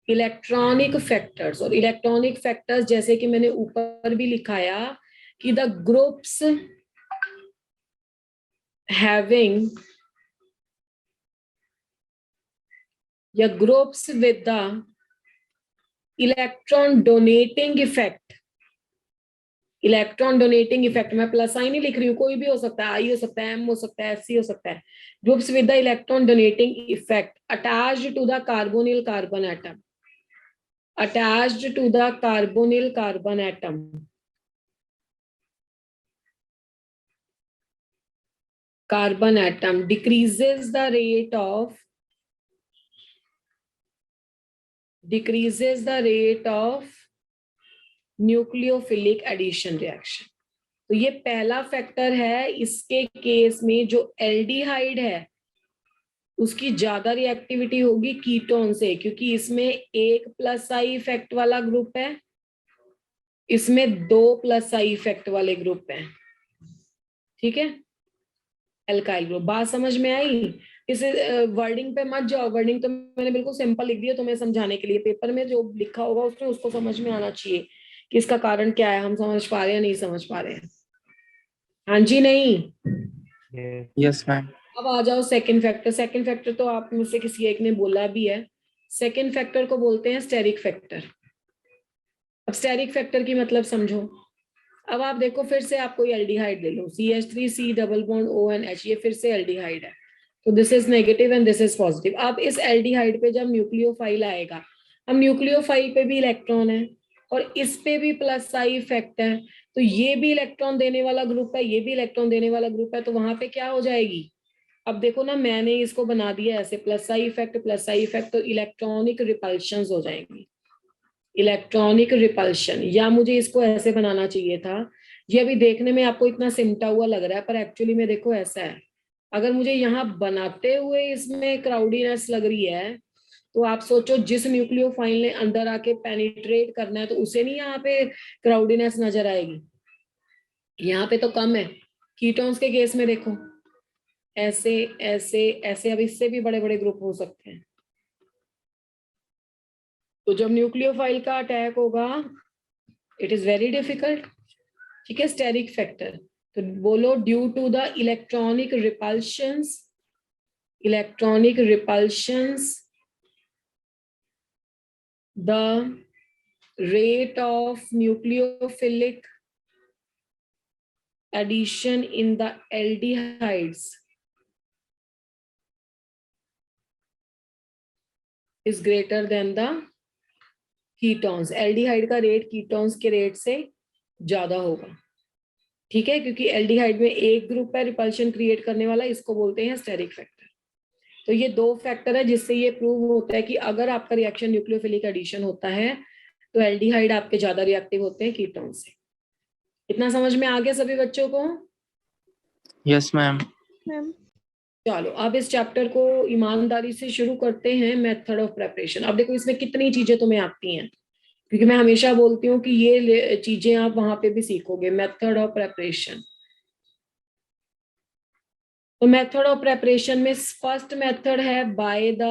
इलेक्ट्रॉनिक फैक्टर्स, और इलेक्ट्रॉनिक फैक्टर्स जैसे कि मैंने ऊपर भी लिखाया कि द ग्रुप्स हैविंग या groups with the electron donating effect. Electron donating effect, मैं प्लस आई नहीं लिख रही हूँ, कोई भी हो सकता है, आई हो सकता है, एम हो सकता है, एससी हो सकता है. Groups with the electron donating effect attached to the carbonyl carbon atom, attached to the carbonyl carbon atom, decreases the rate of nucleophilic addition reaction. तो ये पहला फैक्टर है. इसके केस में जो एल्डिहाइड है उसकी ज्यादा रिएक्टिविटी होगी कीटोन से, क्योंकि इसमें एक प्लस आई इफेक्ट वाला ग्रुप है, इसमें दो प्लस आई इफेक्ट वाले ग्रुप हैं. ठीक है, एल्काइल ग्रुप. बात समझ में आई? इस वर्डिंग पे मत जाओ, वर्डिंग तो मैंने बिल्कुल सिंपल लिख दिया तुम्हें समझाने के लिए. पेपर में जो लिखा होगा उसमें उसको समझ में आना चाहिए कि इसका कारण क्या है. हम समझ पा रहे हैं नहीं समझ पा रहे हैं? हाँ जी नहीं? Yes, ma'am. अब आ जाओ सेकंड फैक्टर. सेकंड फैक्टर तो आप में से किसी एक ने बोला भी है. सेकंड फैक्टर को बोलते हैं स्टेरिक फैक्टर. अब स्टेरिक फैक्टर की मतलब समझो. अब आप देखो फिर से आप कोई एल्डिहाइड ले लो, CH3 C double bond O and H, ये फिर से एल्डिहाइड है. तो this is negative and this is positive. अब इस एल्डिहाइड पे जब न्यूक्लियोफाइल आएगा, अब न्यूक्लियोफाइल पे भी इलेक्ट्रॉन है और इस पे भी प्लस आई इफेक्ट है, तो ये भी इलेक्ट्रॉन देने वाला ग्रुप है, ये भी इलेक्ट्रॉन देने वाला ग्रुप है. तो वहां पे क्या हो जाएगी? अब देखो ना, मैंने इसको बना दिया ऐसे प्लस आई इफेक्ट, तो इलेक्ट्रॉनिक रिपल्शन हो जाएंगी. इलेक्ट्रॉनिक रिपल्शन, या मुझे इसको ऐसे बनाना चाहिए था. ये अभी देखने में आपको इतना सिमटा हुआ लग रहा है, पर एक्चुअली में देखो ऐसा है. अगर मुझे यहाँ बनाते हुए इसमें क्राउडीनेस लग रही है, तो आप सोचो जिस न्यूक्लियोफाइल ने अंदर आके पेनिट्रेट करना है तो उसे नहीं यहाँ पे क्राउडीनेस नजर आएगी, यहाँ पे तो कम है। कीटोन्स के केस में देखो ऐसे ऐसे ऐसे, अब इससे भी बड़े बड़े ग्रुप हो सकते हैं। तो जब न्यूक्लियोफाइल का अटैक होगा इट इज वेरी डिफिकल्ट। ठीक है, स्टेरिक फैक्टर, तो बोलो due to the electronic repulsions the rate of nucleophilic addition in the aldehydes is greater than the ketones. Aldehyde का रेट कीटोन्स के रेट से ज्यादा होगा। ठीक है, क्योंकि एल्डिहाइड में एक ग्रुप है रिपल्शन क्रिएट करने वाला, इसको बोलते हैं स्टेरिक फैक्टर। तो ये दो फैक्टर है जिससे ये प्रूव होता है कि अगर आपका रिएक्शन न्यूक्लियोफिलिक एडिशन होता है तो एल्डिहाइड आपके ज्यादा रिएक्टिव होते हैं कीटोन से। इतना समझ में आ गया सभी बच्चों को? Yes ma'am. चलो अब इस चैप्टर को ईमानदारी से शुरू करते हैं, मेथड ऑफ प्रेपरेशन। अब देखो इसमें कितनी चीजें तुम्हें आती हैं, क्योंकि मैं हमेशा बोलती हूँ कि ये चीजें आप वहां पे भी सीखोगे। मेथड ऑफ प्रेपरेशन, तो मेथड ऑफ प्रेपरेशन में फर्स्ट मेथड है बाय द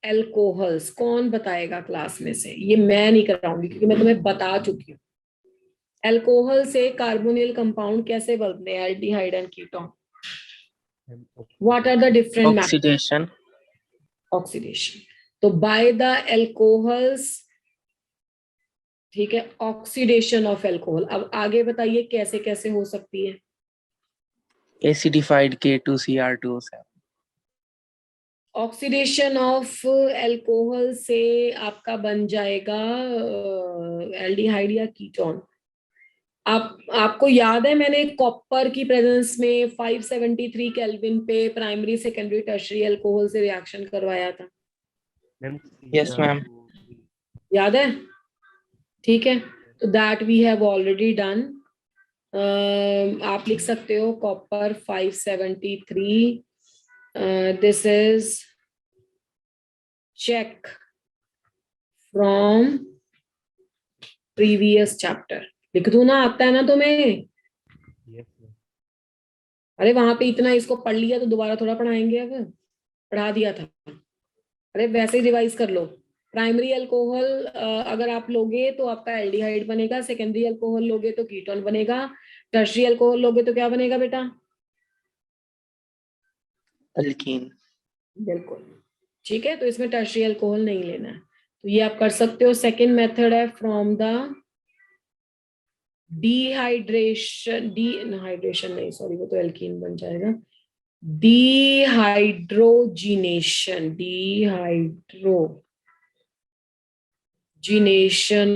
एल्कोहल्स। कौन बताएगा क्लास में से? ये मैं नहीं कराऊंगी क्योंकि मैं तुम्हें बता चुकी हूँ। एल्कोहल से कार्बोनिल कंपाउंड कैसे बनते हैं, aldehyde and ketone? What are the different oxidation. Oxidation, तो बाय द एल्कोहल्स। ठीक है, ऑक्सीडेशन ऑफ एल्कोहल। अब आगे बताइए कैसे कैसे हो सकती है? Acidified K2Cr2O7। Oxidation of alcohol से आपका बन जाएगा एल्डिहाइड या कीटोन। आपको याद है मैंने कॉपर की प्रेजेंस में 573 केल्विन पे प्राइमरी सेकेंडरी टर्शियरी अल्कोहल से रिएक्शन करवाया था? Yes ma'am. याद है? ठीक है, तो that we have already done. आप लिख सकते हो copper 573, this is check from previous chapter. लिख दू ना, आता है ना तुम्हें? अरे वहां पे इतना इसको पढ़ लिया तो दोबारा थोड़ा पढ़ाएंगे, अब पढ़ा दिया था। अरे वैसे ही रिवाइज कर लो। प्राइमरी अल्कोहल अगर आप लोगे तो आपका एल्डिहाइड बनेगा, सेकेंडरी अल्कोहल लोगे तो कीटोन बनेगा, टर्शियरी अल्कोहल लोगे तो क्या बनेगा बेटा? अल्कीन। बिल्कुल ठीक है, तो इसमें टर्शियरी अल्कोहल नहीं लेना है, तो ये आप कर सकते हो। सेकेंड मेथड है फ्रॉम द डिहाइड्रेशन, डिहाइड्रेशन नहीं सॉरी, वो तो एल्कीन बन जाएगा। डिहाइड्रोजिनेशन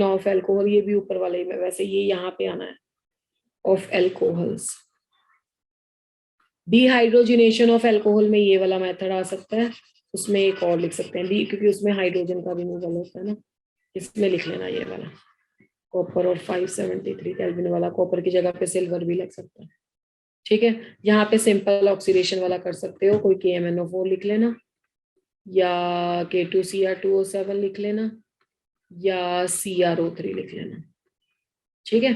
ऑफ एल्कोहल, ये भी ऊपर वाले में, वैसे ये यहाँ पे आना है, of alcohols. Dehydrogenation of alcohol में ये वाला मेथड आ सकता है, उसमें एक और लिख सकते हैं डी, क्योंकि उसमें हाइड्रोजन का रिमूवल होता है ना, इसमें लिख लेना ये वाला कॉपर और 573 केल्विन वाला। कॉपर की जगह पे सिल्वर भी लग सकता है। ठीक है, यहाँ पे सिंपल ऑक्सीडेशन वाला कर सकते हो, कोई KMnO4 लिख लेना या K2Cr2O7 लिख लेना या CrO3 लिख लेना। ठीक है,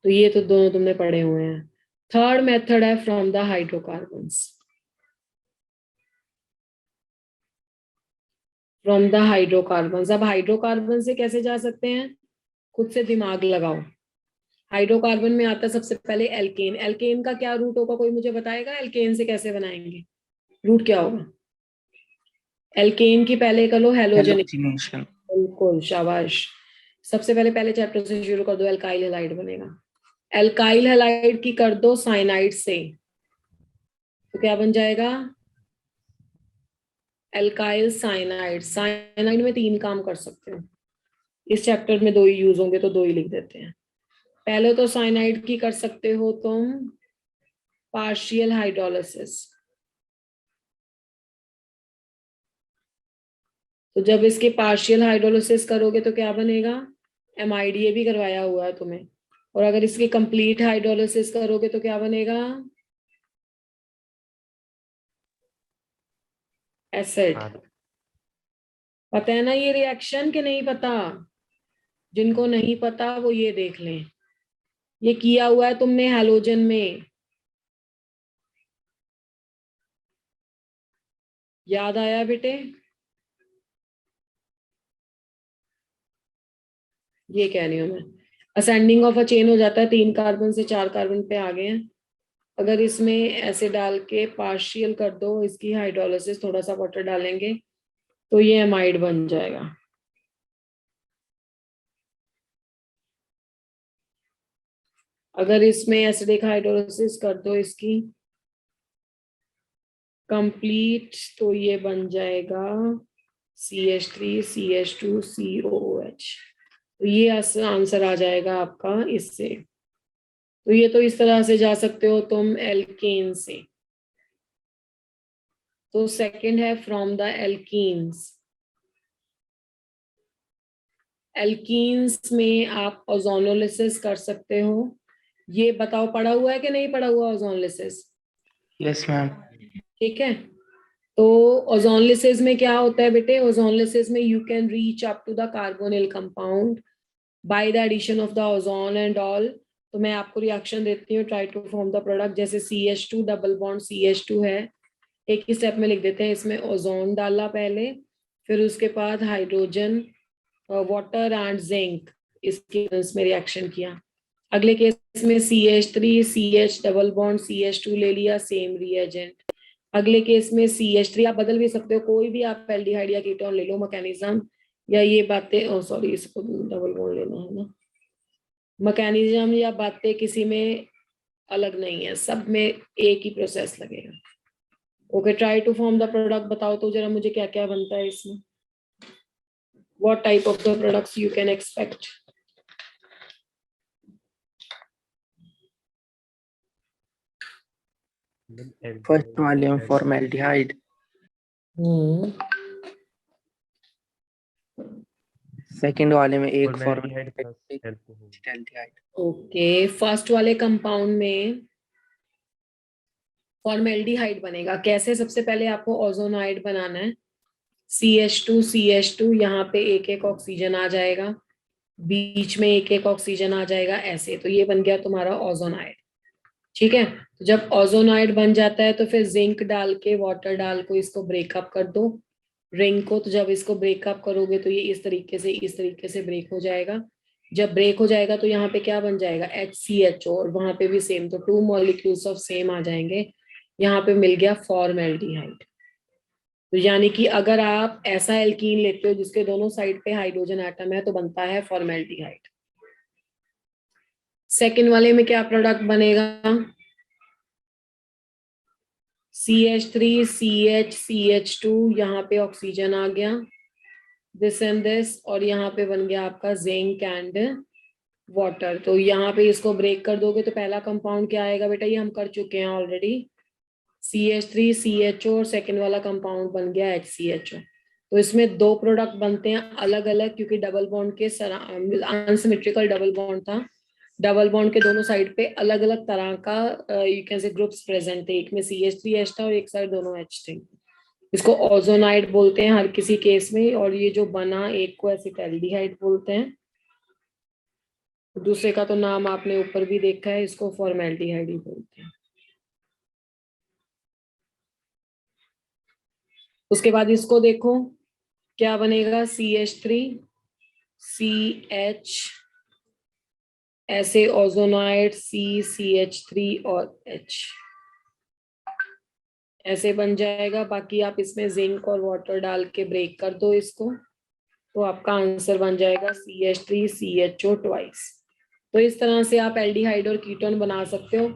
तो ये तो दोनों तुमने पढ़े हुए हैं। थर्ड मेथड है from the hydrocarbons. From the hydrocarbons, अब हाइड्रोकार्बन से कैसे जा सकते हैं? खुद से दिमाग लगाओ। हाइड्रोकार्बन में आता है सबसे पहले एल्केन। एल्केन का क्या रूट होगा, कोई मुझे बताएगा? एल्केन से कैसे बनाएंगे, रूट क्या होगा? एल्केन की पहले कर लो हेलोजनेशन। बिल्कुल शाबाश, सबसे पहले चैप्टर से शुरू कर दो, एल्काइल हैलाइड बनेगा। एल्काइल हैलाइड की कर दो साइनाइड से, तो क्या बन जाएगा? Alkyl cyanide. साइनाइड में 3 काम कर सकते हो, इस चैप्टर में 2 ही यूज होंगे तो 2 ही लिख देते हैं। पहले तो साइनाइड की कर सकते हो तुम पार्शियल हाइड्रोलिसिस। तो जब इसके पार्शियल हाइड्रोलिसिस करोगे तो क्या बनेगा? MIDA भी करवाया हुआ है तुम्हें। और अगर इसकी कंप्लीट हाइड्रोलिसिस करोगे तो क्या बनेगा? एसिड। पता है ना ये रिएक्शन कि नहीं पता? जिनको नहीं पता वो ये देख लें, ये किया हुआ है तुमने हैलोजन में, याद आया बेटे? ये कह रही हूँ मैं, असेंडिंग ऑफ अ चेन हो जाता है, 3 कार्बन से 4 कार्बन पे आ गए हैं। अगर इसमें ऐसे डाल के पार्शियल कर दो इसकी हाइड्रोलिसिस, थोड़ा सा वाटर डालेंगे तो ये एमाइड बन जाएगा। अगर इसमें एसिडिक हाइड्रोलिसिस कर दो इसकी कंप्लीट तो ये बन जाएगा CH3CH2COOH। तो ये आंसर आ जाएगा आपका इससे। तो ये तो इस तरह से जा सकते हो तुम एल्केन से। तो सेकंड है फ्रॉम द एल्कीन्स। एल्कीन्स में आप ओजोनोलिसिस कर सकते हो। ये बताओ पढ़ा हुआ है कि नहीं पढ़ा हुआ ओजोनोलिसिस? Yes ma'am. ठीक है, तो ओजोनलिसिस में क्या होता है बेटे? ओजोनलिसिस में you can reach up to the carbonyl compound by the addition of the ozone and all. तो मैं आपको रिएक्शन देती हूँ, try to form the product. जैसे CH2 डबल बॉन्ड CH2 है, एक ही स्टेप में लिख देते हैं, इसमें ओजोन डाला पहले, फिर उसके बाद हाइड्रोजन, वाटर एंड जिंक, इसके में रिएक्शन किया। अगले केस में CH3 CH double bond CH2 ले लिया, सेम रिएजेंट। अगले केस में CH3, आप बदल भी सकते हो, कोई भी आप एल्डिहाइड या कीटोन ले लो, मैकेनिज्म या ये बातें, सॉरी इसको डबल बॉन्ड लेना है ना, मैकेनिज्म या बातें किसी में अलग नहीं है, सब में एक ही प्रोसेस लगेगा। Okay, try to form the product. बताओ तो जरा मुझे क्या क्या बनता है इसमें, what type of the products you can expect. First वाले में फॉर्मेल्डिहाइड, सेकंड वाले में एक formaldehyde plus formaldehyde. Alcohol. Okay, first वाले कंपाउंड में फॉर्मेल्डिहाइड बनेगा कैसे? सबसे पहले आपको ओजोनाइड बनाना है। CH2 यहाँ पे एक एक ऑक्सीजन आ जाएगा, बीच में एक एक ऑक्सीजन आ जाएगा, ऐसे। तो ये बन गया तुम्हारा ओजोनाइड। ठीक है, तो जब ओजोनाइड बन जाता है तो फिर जिंक डाल के, वाटर डाल को इसको ब्रेकअप कर दो, रिंग को। तो जब इसको ब्रेकअप करोगे तो ये इस तरीके से ब्रेक हो जाएगा। जब ब्रेक हो जाएगा तो यहाँ पे क्या बन जाएगा? HCHO, और वहां पे भी सेम, तो 2 मॉलिक्यूल्स ऑफ सेम आ जाएंगे। यहाँ पे मिल गया फॉर्मेल्डिहाइड। तो यानी कि अगर आप ऐसा एल्कीन लेते हो जिसके दोनों साइड पे हाइड्रोजन एटम है तो बनता है फॉर्मेल्डिहाइड। सेकेंड वाले में क्या प्रोडक्ट बनेगा? CH3CH2, यहाँ पे ऑक्सीजन आ गया, दिस एंड दिस, और यहाँ पे बन गया आपका जिंक एंड वाटर। तो यहाँ पे इसको ब्रेक कर दोगे तो पहला कंपाउंड क्या आएगा बेटा? ये हम कर चुके हैं ऑलरेडी, CH3CHO, और सेकेंड वाला कंपाउंड बन गया HCHO। तो इसमें 2 प्रोडक्ट बनते हैं अलग अलग, क्योंकि डबल बॉन्ड के अनसिमेट्रिकल डबल बॉन्ड था। डबल बॉन्ड के दोनों साइड पे अलग अलग तरह का you can say groups present थे, एक में CH3H था और एक साइड दोनों H थे। इसको ओजोनाइड बोलते हैं हर किसी केस में, और ये जो बना एक को एसिटाल्डिहाइड बोलते हैं, दूसरे का तो नाम आपने ऊपर भी देखा है, इसको फॉर्मेल्डिहाइड ही बोलते हैं। उसके बाद इसको देखो क्या बनेगा? CH3CH, ऐसे ओजोनाइड CH3 और H, ऐसे बन जाएगा। बाकी आप इसमें जिंक और वाटर डाल के ब्रेक कर दो इसको, तो आपका आंसर बन जाएगा CH3CHO ट्वाइस। तो इस तरह से आप एल्डिहाइड और कीटोन बना सकते हो।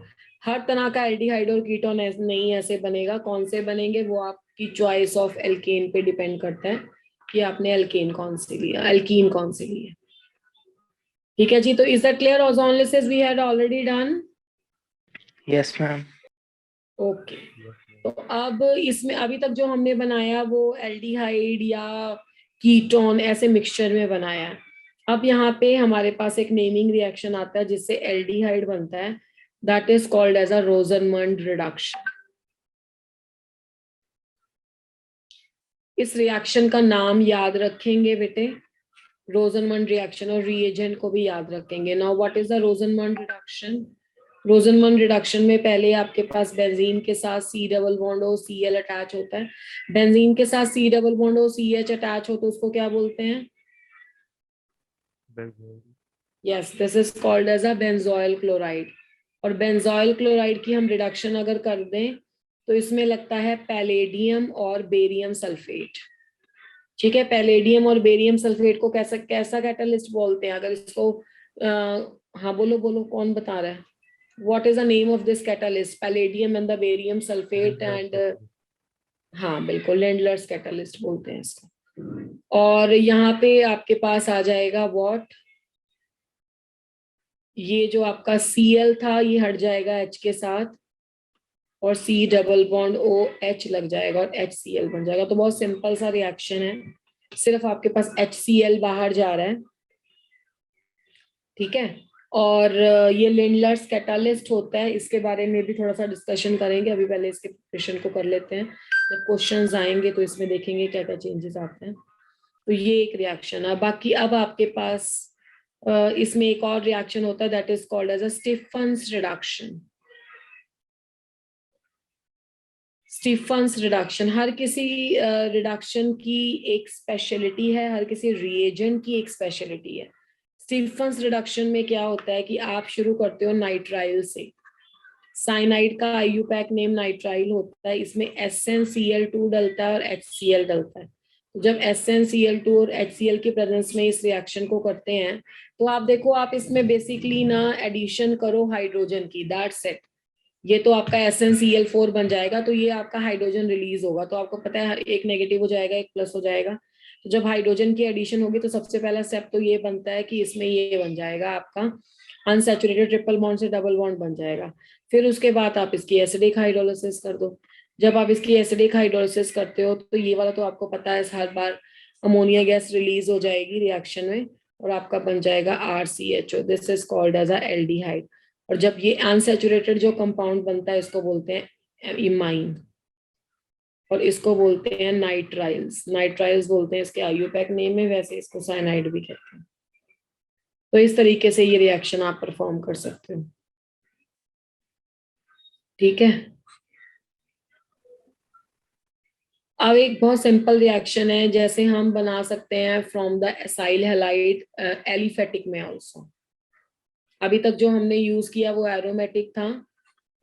हर तरह का एल्डिहाइड और कीटोन नहीं ऐसे बनेगा, कौन से बनेंगे वो आपकी चॉइस ऑफ एल्केन पे डिपेंड करता है कि आपने एल्केन कौन से लिया, एल्कीन कौन से लिए। ठीक है जी, तो is that clear? Ozonolysis we had already done. Yes ma'am. Okay, तो अब इसमें अभी तक जो हमने बनाया वो एल्डिहाइड या कीटोन ऐसे मिक्सचर में बनाया है। अब यहाँ पे हमारे पास एक नेमिंग रिएक्शन आता है जिससे एल्डिहाइड बनता है, that is called as a Rosenmund reduction. इस रिएक्शन का नाम याद रखेंगे बेटे, रोजनमंड रिएक्शन, और रिएजेंट को भी याद रखेंगे। Now what is the Rosenmund reduction? Rosenmund reduction में पहले आपके पास बेंजीन के साथ C double bond O C L attach होता है। बेंजीन के साथ C double bond O C H attach हो तो उसको क्या बोलते हैं? Yes, this is called as a benzoyl chloride. और बेंजोइल क्लोराइड की हम रिडक्शन अगर कर दें तो इसमें लगता है पैलेडियम और बेरियम सल्फेट। ठीक है, पैलेडियम और बेरियम सल्फेट को कैसा कैसा कैटालिस्ट बोलते हैं? अगर इसको हाँ बोलो बोलो, कौन बता रहा है? What is the name of this catalyst? Palladium and the barium sulfate and हाँ बिल्कुल, लेंडलर्स कैटालिस्ट बोलते हैं इसको। और यहाँ पे आपके पास आ जाएगा what? ये जो आपका Cl था ये हट जाएगा H के साथ और C डबल बॉन्ड OH लग जाएगा और HCl बन जाएगा। तो बहुत सिंपल सा रिएक्शन है, सिर्फ आपके पास HCl बाहर जा रहा है। ठीक है, और ये लेंडलर्स कैटालिस्ट होता है, इसके बारे में भी थोड़ा सा डिस्कशन करेंगे। अभी पहले इसके प्रिपरेशन को कर लेते हैं, जब क्वेश्चंस आएंगे तो इसमें देखेंगे क्या क्या चेंजेस आते हैं। तो ये एक रिएक्शन है। बाकी अब आपके पास इसमें एक और रिएक्शन होता है, that is called as a Stephen's reduction. Stephen's reduction, हर किसी रिडक्शन की एक स्पेशलिटी है, हर किसी रिएजेंट की एक स्पेशलिटी है। स्टीफन्स रिडक्शन में क्या होता है कि आप शुरू करते हो नाइट्राइल से। साइनाइड का आईयूपैक नेम नाइट्राइल होता है, इसमें SnCl2 डलता है और HCl डलता है। तो जब SnCl2 और HCl की प्रेजेंस में इस रिएक्शन को करते हैं तो आप देखो, आप इसमें बेसिकली ना एडिशन करो हाइड्रोजन की, दैट्स इट। ये तो आपका SnCl4 बन जाएगा, तो ये आपका हाइड्रोजन रिलीज होगा। तो आपको पता है एक नेगेटिव हो जाएगा एक प्लस हो जाएगा। तो जब हाइड्रोजन की एडिशन होगी तो सबसे पहला स्टेप तो ये बनता है कि इसमें ये बन जाएगा आपका अनसैचुरेटेड ट्रिपल बॉन्ड से डबल बॉन्ड बन जाएगा। फिर उसके बाद आप इसकी एसिडिक हाइड्रोलिसिस कर दो। जब आप इसकी एसिडिक हाइड्रोलिसिस करते हो तो ये वाला तो आपको पता है, हर बार अमोनिया गैस रिलीज हो जाएगी रिएक्शन में और आपका बन जाएगा RCHO। This is called as a aldehyde. और जब ये अनसैचुरेटेड जो कंपाउंड बनता है इसको बोलते हैं इमाइन, और इसको बोलते हैं नाइट्राइल्स। नाइट्राइल्स बोलते हैं इसके आईयूपैक नेम में, वैसे इसको साइनाइड भी कहते हैं। तो इस तरीके से ये रिएक्शन आप परफॉर्म कर सकते हो। ठीक है, अब एक बहुत सिंपल रिएक्शन है, जैसे हम बना सकते हैं from the acyl halide aliphatic में आल्सो। अभी तक जो हमने यूज किया वो एरोमेटिक था,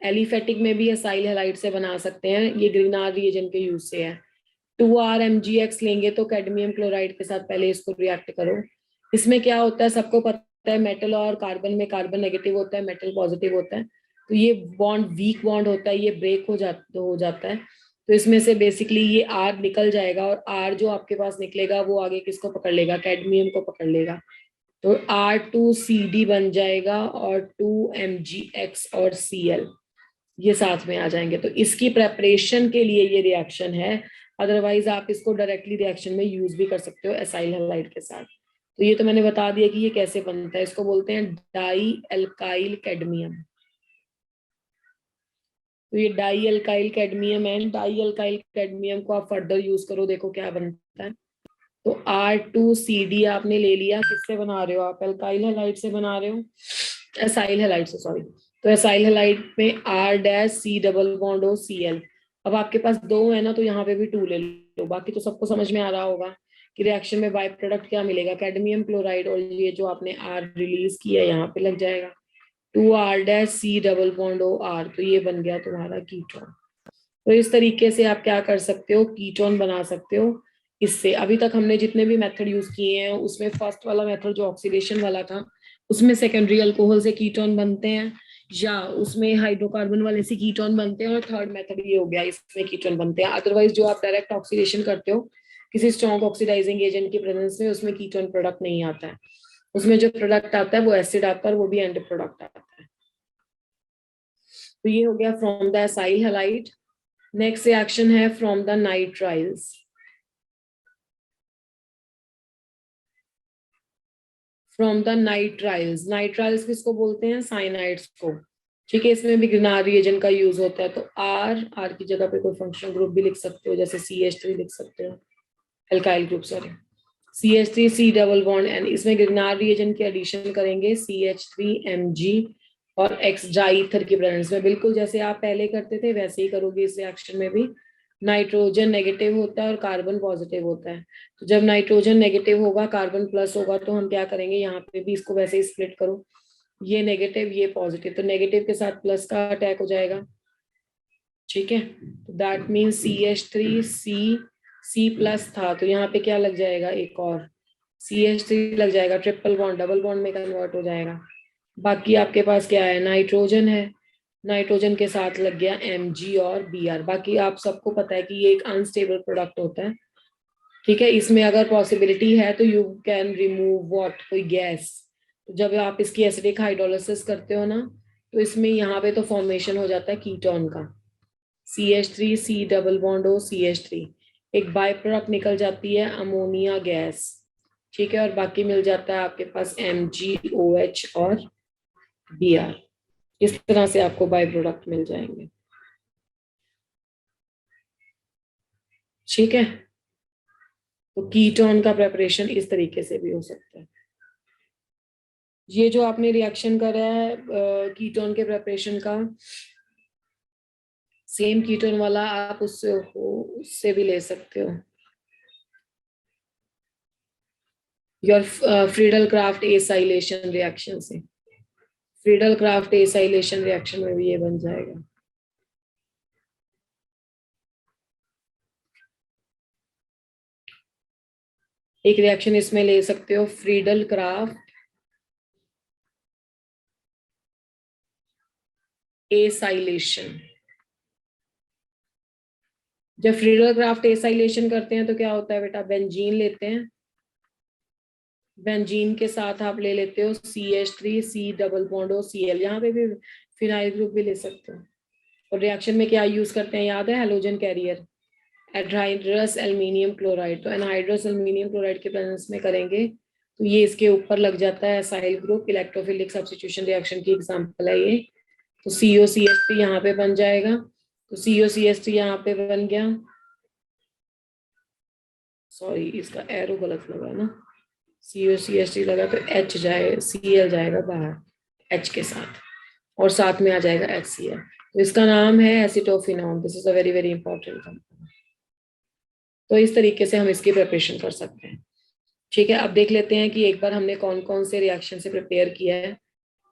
एलिफेटिक में भी एसाइल हैलाइड से बना सकते हैं। ये ग्रीनार रिएजेंट के यूज से है। 2R-MgX लेंगे तो कैडमियम क्लोराइड के साथ पहले इसको रिएक्ट करो। इसमें क्या होता है सबको पता है, मेटल और कार्बन में कार्बन नेगेटिव होता है, मेटल पॉजिटिव होता है। तो ये बॉन्ड वीक बॉन्ड होता है, ये ब्रेक हो जाता है। तो इसमें से बेसिकली ये R निकल जाएगा और R जो आपके पास निकलेगा वो आगे किसको पकड़ लेगा? कैडमियम को पकड़ लेगा। तो R2CD बन जाएगा और 2MgX और Cl ये साथ में आ जाएंगे। तो इसकी प्रेपरेशन के लिए ये रिएक्शन है, अदरवाइज आप इसको डायरेक्टली रिएक्शन में यूज भी कर सकते हो एसाइल हैलाइड के साथ। तो ये तो मैंने बता दिया कि ये कैसे बनता है। इसको बोलते हैं डाई एल्काइल कैडमियम। तो ये डाई एल्काइल कैडमियम है। डाई एल्काइल कैडमियम को आप फर्दर यूज करो, देखो क्या बनता है। तो R2CD आपने ले लिया, किससे बना रहे हो आप? एल्काइल हैलाइड से बना रहे हो, एसाइल हैलाइड से, सॉरी। तो एसाइल हैलाइड में R-C double bond O Cl। अब आपके पास 2 है ना, तो यहाँ पे भी 2 ले लो। बाकी तो सबको समझ में आ रहा होगा कि रिएक्शन में बाय प्रोडक्ट क्या मिलेगा, कैडमियम क्लोराइड, और ये जो आपने R रिलीज किया यहाँ पे लग जाएगा 2R-C डबल बॉन्ड OR। तो ये बन गया तुम्हारा कीटोन। तो इस तरीके से आप क्या कर सकते हो, कीटोन बना सकते हो इससे। अभी तक हमने जितने भी मेथड यूज किए हैं उसमें फर्स्ट वाला मेथड जो ऑक्सीडेशन वाला था उसमें सेकेंडरी अल्कोहल से कीटोन बनते हैं, या उसमें हाइड्रोकार्बन वाले से कीटोन बनते हैं, और थर्ड मेथड ये हो गया इसमें कीटोन बनते हैं। अदरवाइज जो आप डायरेक्ट ऑक्सीडेशन करते हो किसी स्ट्रॉन्ग ऑक्सीडाइजिंग एजेंट की प्रेजेंस में, उसमें कीटोन प्रोडक्ट नहीं आता है। उसमें जो प्रोडक्ट आता है वो एसिड आता है, और वो भी एंड प्रोडक्ट आता है। तो ये हो गया from the acyl halide. Next reaction है from the nitriles. From the nitriles, nitriles किसको बोलते हैं? साइनाइड्स को। ठीक है, इसमें भी ग्रीनार रिएजेंट का यूज होता है। तो R की जगह पे कोई फंक्शनल ग्रुप भी लिख सकते हो, जैसे CH3 लिख सकते हो। Alkyl group sorry, CH3 C double bond N, इसमें ग्रिग्नार्ड रिएजेंट की एडिशन करेंगे CH3 Mg और X डाईथर की प्रेजेंस में, बिल्कुल जैसे आप पहले करते थे वैसे ही करोगे। इस रिएक्शन में भी नाइट्रोजन नेगेटिव होता है और कार्बन पॉजिटिव होता है। तो जब नाइट्रोजन नेगेटिव होगा कार्बन प्लस होगा तो हम क्या करेंगे, यहाँ पे भी इसको वैसे ही स्प्लिट करो, ये नेगेटिव ये पॉजिटिव, तो नेगेटिव के साथ प्लस का अटैक हो जाएगा। ठीक है, तो that mean CH3 C plus था तो यहाँ पे क्या लग जाएगा, एक और CH3 लग जाएगा, ट्रिपल बॉन्ड डबल बॉन्ड में कन्वर्ट हो जाएगा। बाकी आपके पास क्या है, नाइट्रोजन है, नाइट्रोजन के साथ लग गया Mg और Br। बाकी आप सबको पता है कि ये एक अनस्टेबल प्रोडक्ट होता है। ठीक है, इसमें अगर पॉसिबिलिटी है तो यू कैन रिमूव व्हाट, कोई गैस। तो जब आप इसकी एसिडिक हाइड्रोलिसिस करते हो ना, तो इसमें यहाँ पे तो फॉर्मेशन हो जाता है कीटोन का, CH3 C डबल बॉन्ड हो CH3, एक बाय प्रोडक्ट निकल जाती है अमोनिया गैस। ठीक है, और बाकी मिल जाता है आपके पास MgOH और Br। इस तरह से आपको बाय प्रोडक्ट मिल जाएंगे। ठीक है, तो कीटोन का प्रेपरेशन इस तरीके से भी हो सकता है। ये जो आपने रिएक्शन करा है कीटोन के प्रेपरेशन का, सेम कीटोन वाला आप उससे भी ले सकते हो, your Friedel Crafts acylation reaction से। फ्रीडल क्राफ्ट एसाइलेशन रिएक्शन में भी ये बन जाएगा। एक रिएक्शन इसमें ले सकते हो, फ्रीडल क्राफ्ट एसाइलेशन। जब फ्रीडल क्राफ्ट एसाइलेशन करते हैं तो क्या होता है बेटा, बेंजीन लेते हैं, बेंजीन के साथ आप ले लेते हो CH3 C डबल बॉन्ड हो Cl, यहाँ पे भी फिनाइल ग्रुप भी ले सकते हो। और रिएक्शन में क्या यूज करते हैं, याद है, halogen carrier, anhydrous aluminium chloride. तो एनहाइड्रस एल्यूमिनियम क्लोराइड के प्रेजेंस में करेंगे तो ये इसके ऊपर लग जाता है acyl group, electrophilic substitution reaction की एग्जांपल है ये। तो COCH3 यहाँ पे बन जाएगा, तो COCH3 यहाँ पे बन गया, सॉरी इसका एरो गलत लगा ना, COCH3 लगा तो H जाए, Cl जाएगा बाहर H के साथ, और साथ में आ जाएगा HCl। तो इसका नाम है acetophenone. This is a very very important compound. तो इस तरीके से हम इसकी प्रिपरेशन कर सकते हैं। ठीक है, अब देख लेते हैं कि एक बार हमने कौन कौन से रिएक्शन से प्रिपेयर किया है।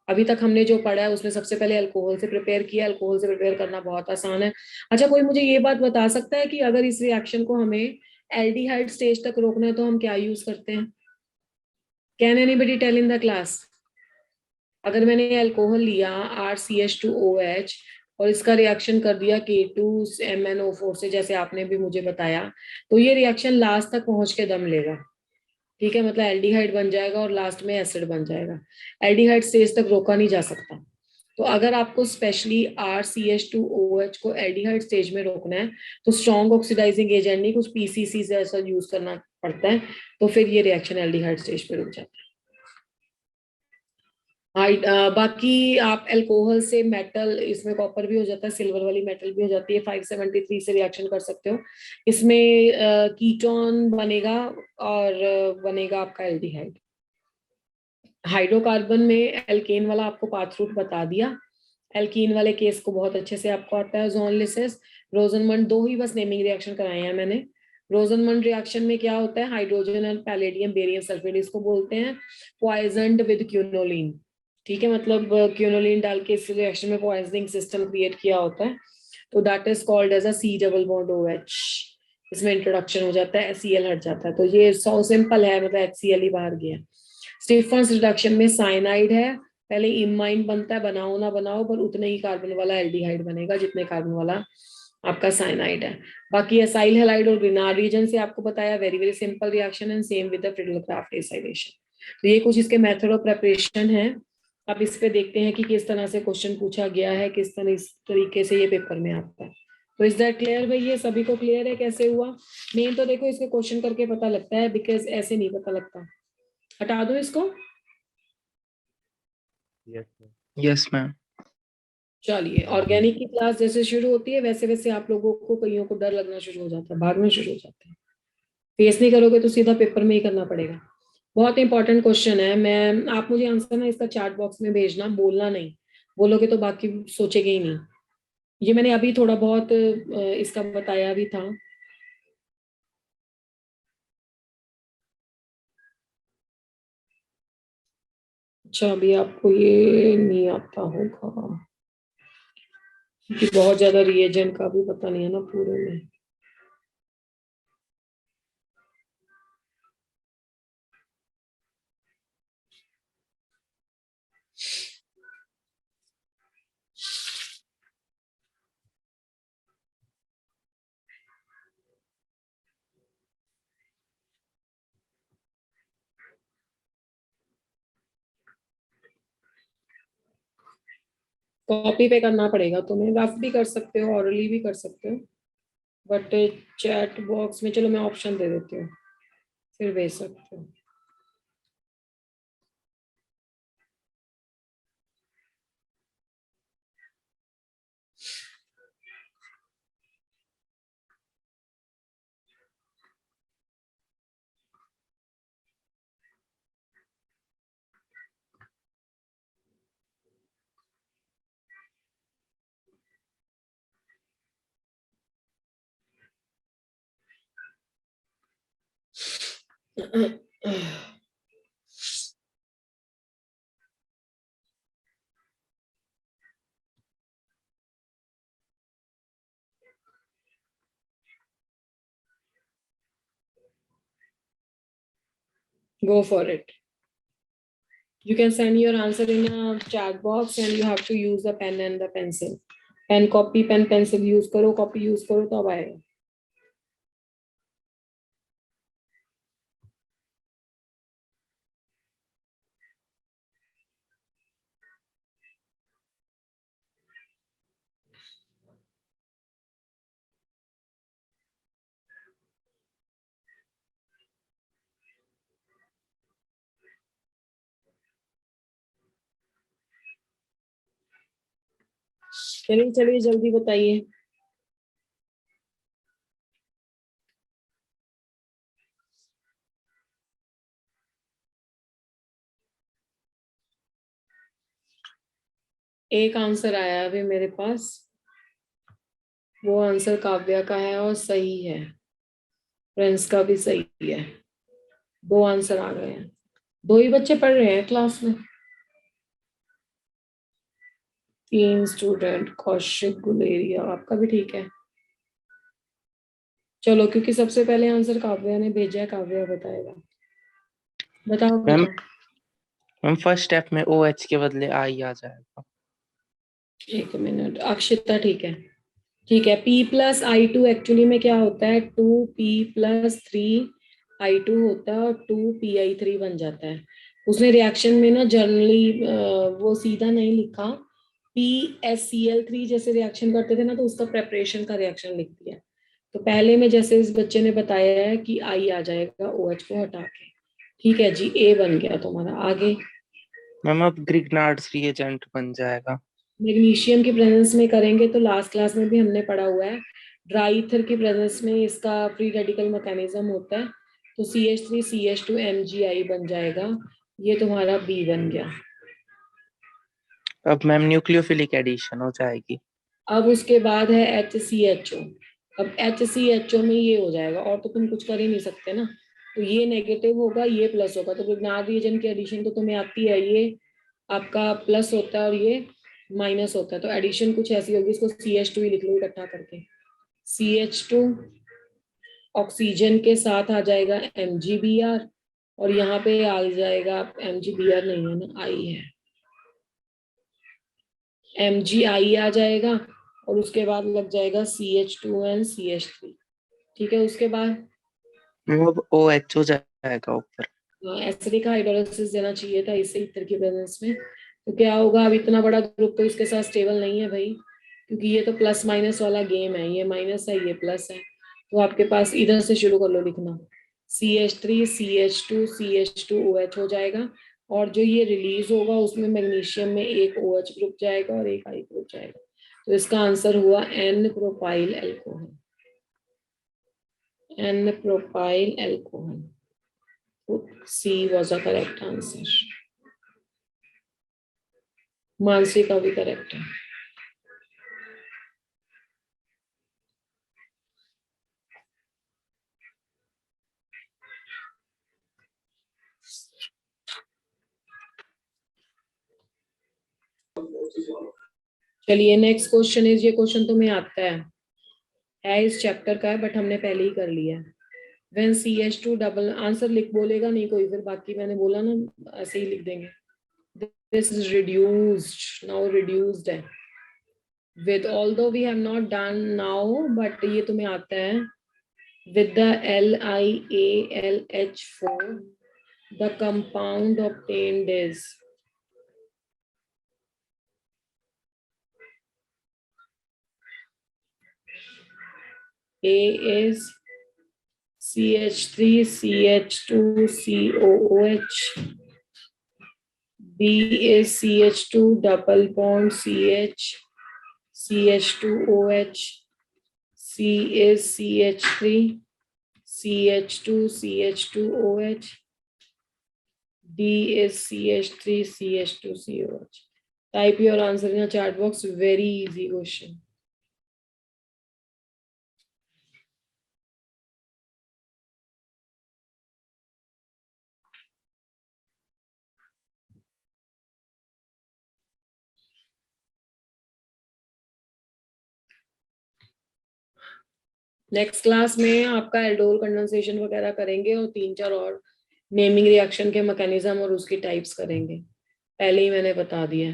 अभी तक हमने जो पढ़ा है उसमें सबसे पहले अल्कोहल से प्रिपेयर किया। अल्कोहल से प्रिपेयर करना बहुत आसान है। अच्छा, कोई मुझे ये बात बता सकता है कि अगर इस रिएक्शन को हमें एल्डिहाइड स्टेज तक रोकना है तो हम क्या यूज करते हैं? Can anybody tell in the class? अगर मैंने अल्कोहल लिया RCH2OH और इसका रिएक्शन कर दिया K2MnO4 से, जैसे आपने भी मुझे बताया, तो ये रिएक्शन लास्ट तक पहुंच के दम लेगा। ठीक है, मतलब एल्डिहाइड बन जाएगा और लास्ट में एसिड बन जाएगा। एल्डिहाइड स्टेज तक रोका नहीं जा सकता। तो अगर आपको स्पेशली RCH2OH को एल्डिहाइड स्टेज में रोकना है तो स्ट्रॉन्ग ऑक्सीडाइजिंग एजेंट नहीं, कुछ PCC से ऐसा यूज करना पड़ता है, तो फिर ये रिएक्शन एल्डिहाइड स्टेज पे रुक जाता है। बाकी आप अल्कोहल से मेटल, इसमें कॉपर भी हो जाता है, सिल्वर वाली मेटल भी हो जाती है, 573 से रिएक्शन कर सकते हो। इसमें कीटोन बनेगा और बनेगा आपका एल्डिहाइड। हाइड्रोकार्बन में एल्केन वाला आपको पाथ रूट बता दिया। एल्कीन वाले केस को बहुत अच्छे से आपको आता है, ज़ोनलिसिस, रोजनमंड, दो ही बस नेमिंग रिएक्शन कराए हैं मैंने। रोजनमंड रिएक्शन में क्या होता है, हाइड्रोजन और पैलेडियम बेरियम सल्फेट, इसको बोलते हैं पॉइजनड विद क्यूनोलिन। ठीक है, मतलब क्यूनोलिन डाल के इस रिएक्शन में पॉइजनिंग सिस्टम क्रिएट किया होता है, तो that is called as a C double bond OH। इसमें इंट्रोडक्शन हो जाता है, Cl हट जाता है, तो ये सो सिंपल है, मतलब HCl ही बाहर गया। स्टीफंस रिडक्शन में साइनाइड है, पहले इमाइन बनता है, बनाओ ना बनाओ पर उतने ही कार्बन वाला एल्डिहाइड बनेगा जितने कार्बन वाला आपका साइनाइड है। बाकी एसाइल हैलाइड और ग्रिनार्ड रीजन से आपको बताया, very very simple reaction and same with the Friedel Crafts acylation. तो ये कुछ इसके मेथड ऑफ प्रिपरेशन है। अब इस पे देखते हैं कि किस तरह से क्वेश्चन पूछा गया है, किस तरह इस तरीके से ये पेपर में आता है। तो इज दैट क्लियर भाई? ये सभी को क्लियर है कैसे हुआ? मेन तो देखो इसके क्वेश्चन करके पता लगता है, बिकॉज ऐसे नहीं पता लगता। हटा दो इसको। Yes ma'am. चलिए, ऑर्गेनिक की क्लास जैसे शुरू होती है वैसे वैसे आप लोगों को कईयों को डर लगना शुरू हो जाता है, भागना शुरू हो जाता है। फेस नहीं करोगे तो सीधा पेपर में ही करना पड़ेगा। बहुत इंपॉर्टेंट क्वेश्चन है। मैं आप मुझे आंसर ना इसका चैट बॉक्स में भेजना, बोलना नहीं, बोलोगे तो बाकी सोचेंगे ही नहीं। ये मैंने अभी थोड़ा बहुत इसका बताया भी था। अच्छा, अभी आपको ये नहीं आता होगा क्योंकि बहुत ज्यादा रिएजेंट का भी पता नहीं है ना पूरे में। कॉपी पे करना पड़ेगा तुम्हें, रफ भी कर सकते हो, ऑरली भी कर सकते हो, बट चैट बॉक्स में चलो मैं ऑप्शन दे देती हूँ, फिर भेज सकते हो। Go for it. You can send your answer in a chat box and you have to use the pen and the pencil. Pen copy pen pencil use करो, कॉपी यूज करो तो अब आएगा। चलिए चलिए जल्दी बताइए। एक आंसर आया अभी मेरे पास, वो आंसर काव्या का है और सही है, फ्रेंड्स का भी सही है। दो आंसर आ गए हैं, दो ही बच्चे पढ़ रहे हैं क्लास में। 3 स्टूडेंट, कौशिक गुलेरिया, आपका भी ठीक है। चलो क्योंकि सबसे पहले आंसर काव्या ने भेजा है, काव्या बताएगा। बताओ मैम बेटा। मैम फर्स्ट स्टेप में OH के बदले I आ जाएगा। एक मिनट, अक्षिता ठीक है, ठीक है। P+I2 एक्चुअली में क्या होता है, 2P+3I2 होता है और 2PI3 बन जाता है। उसने रिएक्शन में ना जनरली वो सीधा नहीं लिखा, PSCl3 जैसे रिएक्शन करते थे ना तो उसका प्रेपरेशन का रिएक्शन लिख दिया। तो पहले में जैसे इस बच्चे ने बताया है कि I आ जाएगा OH को हटा के। ठीक है जी, A बन गया तुम्हारा। आगे मैम अब ग्रिग्नार्ड्स रिएजेंट बन जाएगा। मैग्नीशियम की प्रेजेंस में करेंगे तो लास्ट क्लास में भी हमने पढ़ा हुआ है, ड्राई ईथर की प्रेजेंस में इसका फ्री रेडिकल मैकेनिज्म होता है। तो CH3CH2 MgI बन जाएगा, ये तुम्हारा B बन गया। अब मैम न्यूक्लियोफिलिक एडिशन हो जाएगी। अब उसके बाद है HCHO। अब HCHO में ये हो जाएगा, और तो तुम कुछ कर ही नहीं सकते ना। तो ये नेगेटिव होगा, ये प्लस होगा। तो ग्रिग्नार्ड रीजन की एडिशन तो तुम्हें आती है, ये आपका प्लस होता है और ये माइनस होता है। तो एडिशन कुछ ऐसी होगी, इसको CH2 ही लिख लो इकट्ठा करके। CH2 ऑक्सीजन के साथ आ जाएगा MgBr, और यहाँ पे आ जाएगा, MgBr नहीं है ना, I है, MgI आ जाएगा, और उसके बाद लग जाएगा CH2 and CH3। ठीक है, उसके बाद मैम अब OH हो जाएगा ऊपर। एसिडिक हाइड्रोलिसिस देना चाहिए था इसे ईथर की प्रेजेंस में। तो क्या होगा, अब इतना बड़ा ग्रुप तो इसके साथ स्टेबल नहीं है भाई, क्योंकि ये तो प्लस माइनस वाला गेम है, ये माइनस है ये प्लस है। तो आपके पास इधर से शुरू कर लो लिखना, CH3 CH2 CH2 OH हो जाएगा, और जो ये रिलीज होगा उसमें मैग्नीशियम में एक OH ग्रुप जाएगा और एक I ग्रुप जाएगा। तो इसका आंसर हुआ N propyl alcohol. N propyl alcohol. C was a correct answer. Mansi का भी करेक्ट है. चलिए नेक्स्ट क्वेश्चन इज, ये क्वेश्चन तुम्हें आता है इस चैप्टर का है बट हमने पहले ही कर लिया है. When CH2 डबल, आंसर लिख बोलेगा नहीं कोई, फिर बाकी मैंने बोला ना ऐसे ही लिख देंगे. This is reduced, now reduced है. With, although we have not done now, but ये तुम्हें आता है. With the LiAlH4, the compound obtained is. A is CH3 CH2 COOH. B is CH2 double bond CH CH2OH. C is CH3 CH2 CH2OH. D is CH3 CH2COH. Type your answer in the chat box. Very easy question. Next class में आपका एल्डोल कंडेंसेशन वगैरह करेंगे और 3-4 और नेमिंग रिएक्शन के मैकेनिज्म और उसकी टाइप्स करेंगे. पहले ही मैंने बता दिया.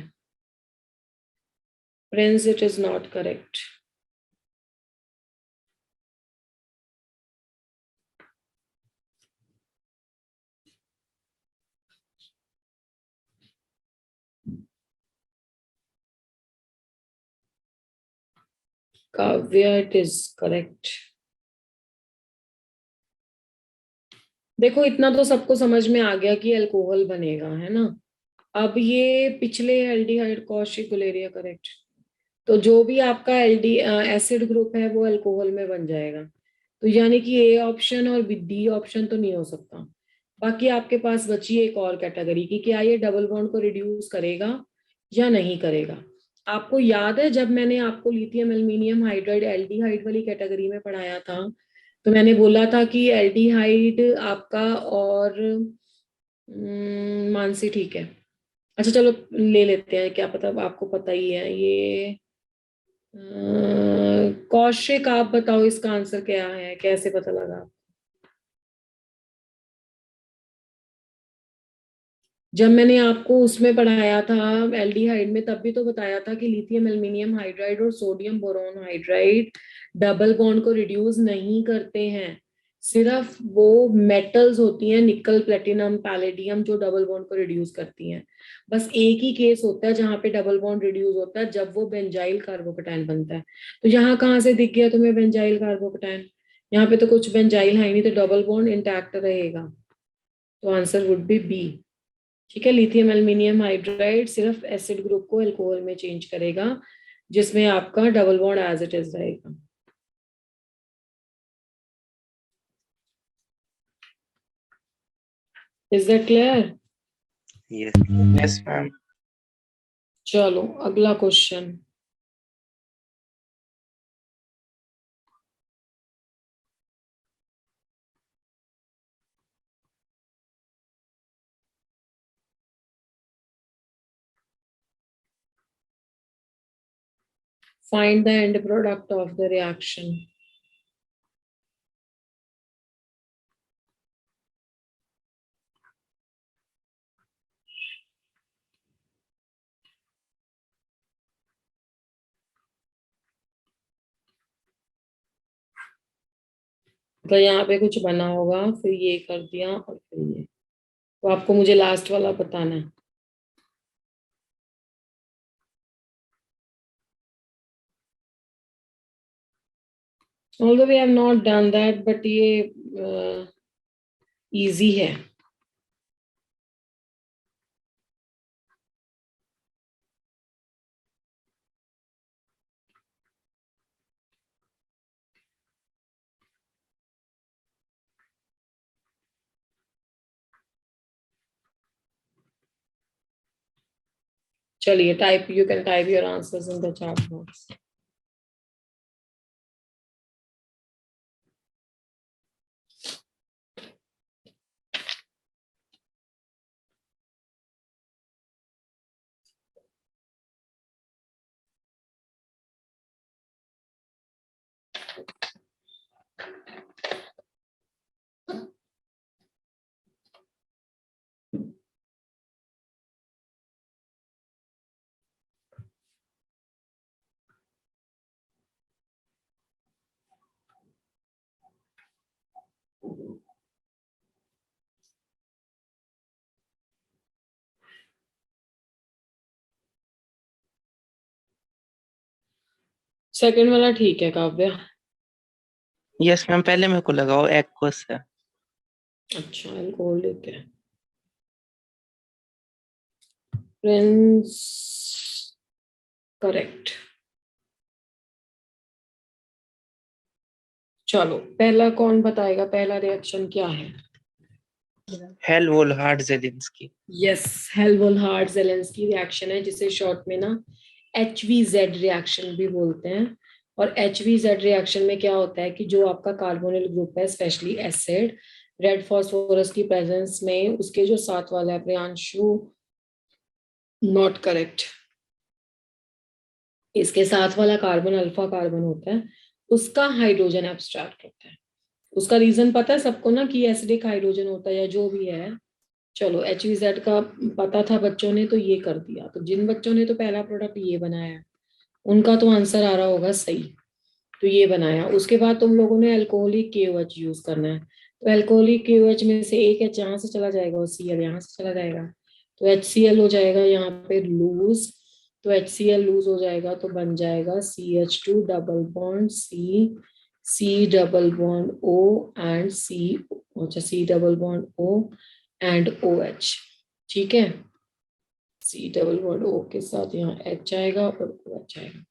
Prince, it is not correct. Kavya, it is correct. देखो इतना तो सबको समझ में आ गया कि अल्कोहल बनेगा, है ना. अब ये पिछले एल्डिहाइड कौशिक गुलेरिया करेक्ट. तो जो भी आपका एल्डी एसिड ग्रुप है वो अल्कोहल में बन जाएगा. तो यानी कि ए ऑप्शन और डी ऑप्शन तो नहीं हो सकता. बाकी आपके पास बची एक और कैटेगरी की, क्या ये डबल बॉन्ड को रिड्यूस करेगा या नहीं करेगा. आपको याद है जब मैंने आपको लिथियम एल्यूमिनियम हाइड्राइड एल्डिहाइड वाली कैटेगरी में पढ़ाया था, तो मैंने बोला था कि एल्डिहाइड आपका और मानसी ठीक है. अच्छा चलो ले लेते हैं, क्या पता आपको पता ही है ये. कौशिक आप बताओ इसका आंसर क्या है, कैसे पता लगा. जब मैंने आपको उसमें पढ़ाया था एल्डिहाइड में, तब भी तो बताया था कि लिथियम एल्यूमिनियम हाइड्राइड और sodium boron hydride double bond को रिड्यूस नहीं करते हैं. सिर्फ वो मेटल्स होती हैं निकल प्लेटिनम पैलेडियम जो डबल बॉन्ड को रिड्यूस करती हैं. बस एक ही केस होता है जहां पे डबल बॉन्ड रिड्यूस होता है, जब वो बेंजाइल कार्बोकेटाइन बनता है. तो यहाँ कहाँ से दिख गया तुम्हें बेंजाइल कार्बोकेटाइन. यहाँ पे तो कुछ बेंजाइल है नहीं, तो डबल बॉन्ड इंटैक्ट रहेगा. तो आंसर वुड बी बी. ठीक है, लिथियम एल्यूमिनियम हाइड्राइड सिर्फ एसिड ग्रुप को अल्कोहल में चेंज करेगा, जिसमें आपका double bond as it is रहेगा. Is that clear. Yes. Yes, ma'am. चलो अगला क्वेश्चन. Find the end product of the reaction. तो यहाँ पे कुछ बना होगा, फिर ये कर दिया और फिर ये. तो आपको मुझे लास्ट वाला बताना है. Although we have not done that, but ये easy है. चलिए type, you can type your answers in the chat box. Second वाला ठीक है काव्या. यस मैम, पहले मेरे को लगाओ एक्वस है. अच्छा अल्कोहल लेते हैं. Prince correct. चलो पहला कौन बताएगा, पहला रिएक्शन क्या है? हेलवोल्हार्ड जेलिंस्की. यस, हेल्वोल्हार्ड जेलेंस्की रिएक्शन है, जिसे शॉर्ट में ना HVZ रिएक्शन भी बोलते हैं. और HVZ रिएक्शन में क्या होता है कि जो आपका कार्बोनिल ग्रुप है, स्पेशली एसिड, रेड फास्फोरस की प्रेजेंस में उसके जो साथ वाला है, प्रियांशु नॉट करेक्ट, इसके साथ वाला कार्बन अल्फा कार्बन होता है, उसका हाइड्रोजन एब्स्ट्रैक्ट होता है. उसका रीजन पता है सबको ना, कि एसिडिक हाइड्रोजन होता है या जो भी है. चलो HVZ का पता था बच्चों ने तो ये कर दिया. तो जिन बच्चों ने तो पहला प्रोडक्ट ये बनाया उनका तो आंसर आ रहा होगा सही. तो ये बनाया. उसके बाद तुम लोगों ने अल्कोहलिक KOH यूज करना है. तो अल्कोहलिक KOH में से एक H यहाँ से चला जाएगा और Cl यहाँ से चला जाएगा. तो HCl हो जाएगा यहाँ पे लूज. तो HCl लूज हो जाएगा तो बन जाएगा CH2 double bond C double bond O and C. अच्छा C double bond O and OH. ठीक है. C डबल बॉन्ड O के साथ यहाँ H आएगा और OH आएगा.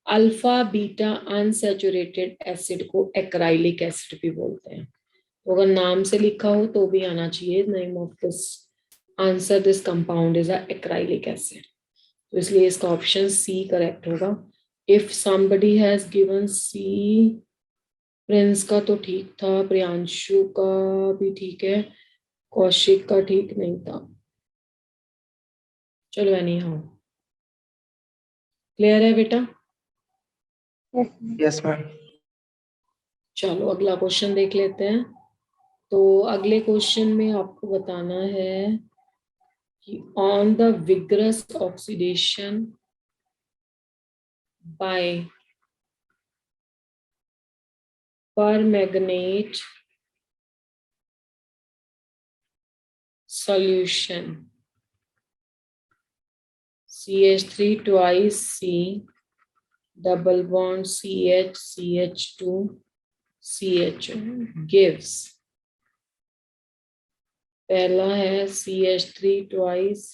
अल्फा बीटा अनसैचुरेटेड एसिड को एक्राइलिक एसिड भी बोलते हैं. तो अगर नाम से लिखा हो तो भी आना चाहिए, name of this answer, this compound is a acrylic acid. तो इसलिए इसका ऑप्शन C करेक्ट होगा. If somebody has given C, Prince का तो ठीक था, प्रियांशु का भी ठीक है, कौशिक का ठीक नहीं था. चलो एनी हाउ, क्लियर है बेटा? Yes ma'am. चलो अगला क्वेश्चन देख लेते हैं. तो अगले क्वेश्चन में आपको बताना है कि on the vigorous oxidation by permanganate solution CH3 twice C double bond CH CH2 CHO gives. पहला है CH3 twice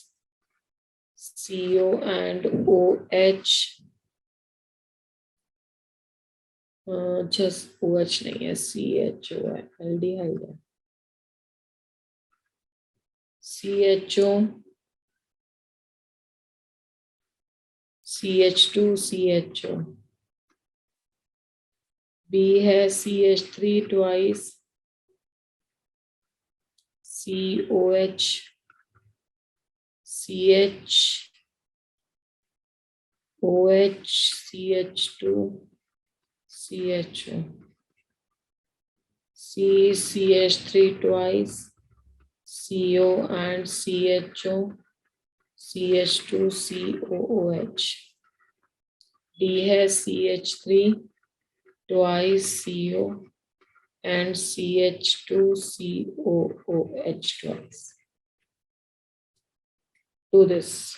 CO and OH. just OH नहीं है, CHO है, एल्डिहाइड है. CHO CH2 CHO. B है CH3 twice COH CH OH CH2 CHO. C CH3 twice CO and CHO CH2 COOH. D है CH3 twice CO and CH2 COOH twice. Do this.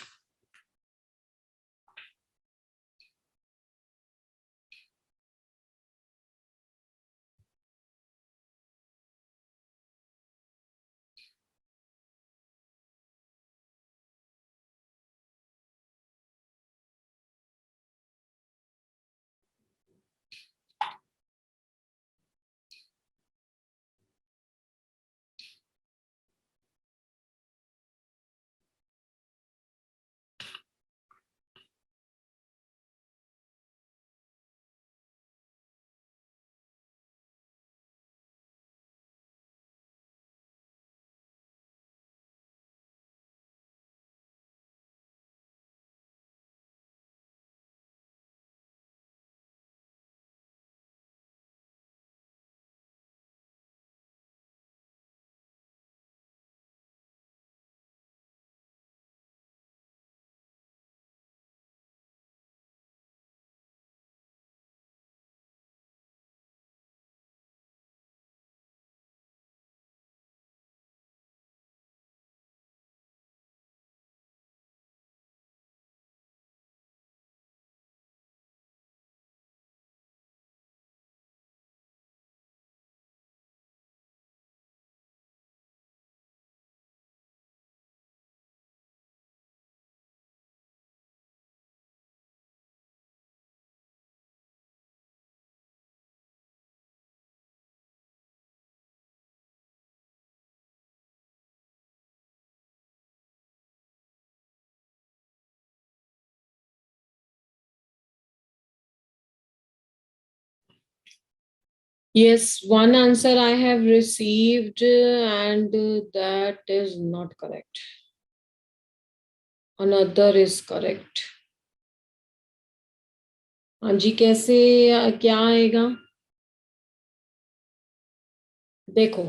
Yes, one answer I have received and that is not correct. Another is correct. हाँ जी, कैसे क्या आएगा? देखो,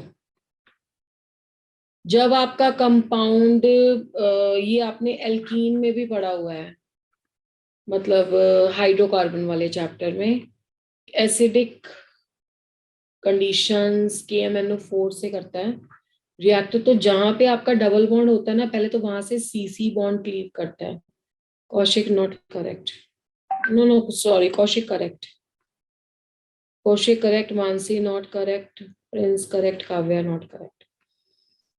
जब आपका कंपाउंड, ये आपने एल्कीन में भी पढ़ा हुआ है, मतलब हाइड्रोकार्बन वाले चैप्टर में, एसिडिक कंडीशंस KMnO4 से करता है रिएक्ट, तो जहां पे आपका डबल बॉन्ड होता है ना, पहले तो वहां से CC बॉन्ड क्लीव करता है. Kaushik not correct. No no sorry, Kaushik correct. Kaushik correct, Mansi not correct, Prince correct, Kavya not correct.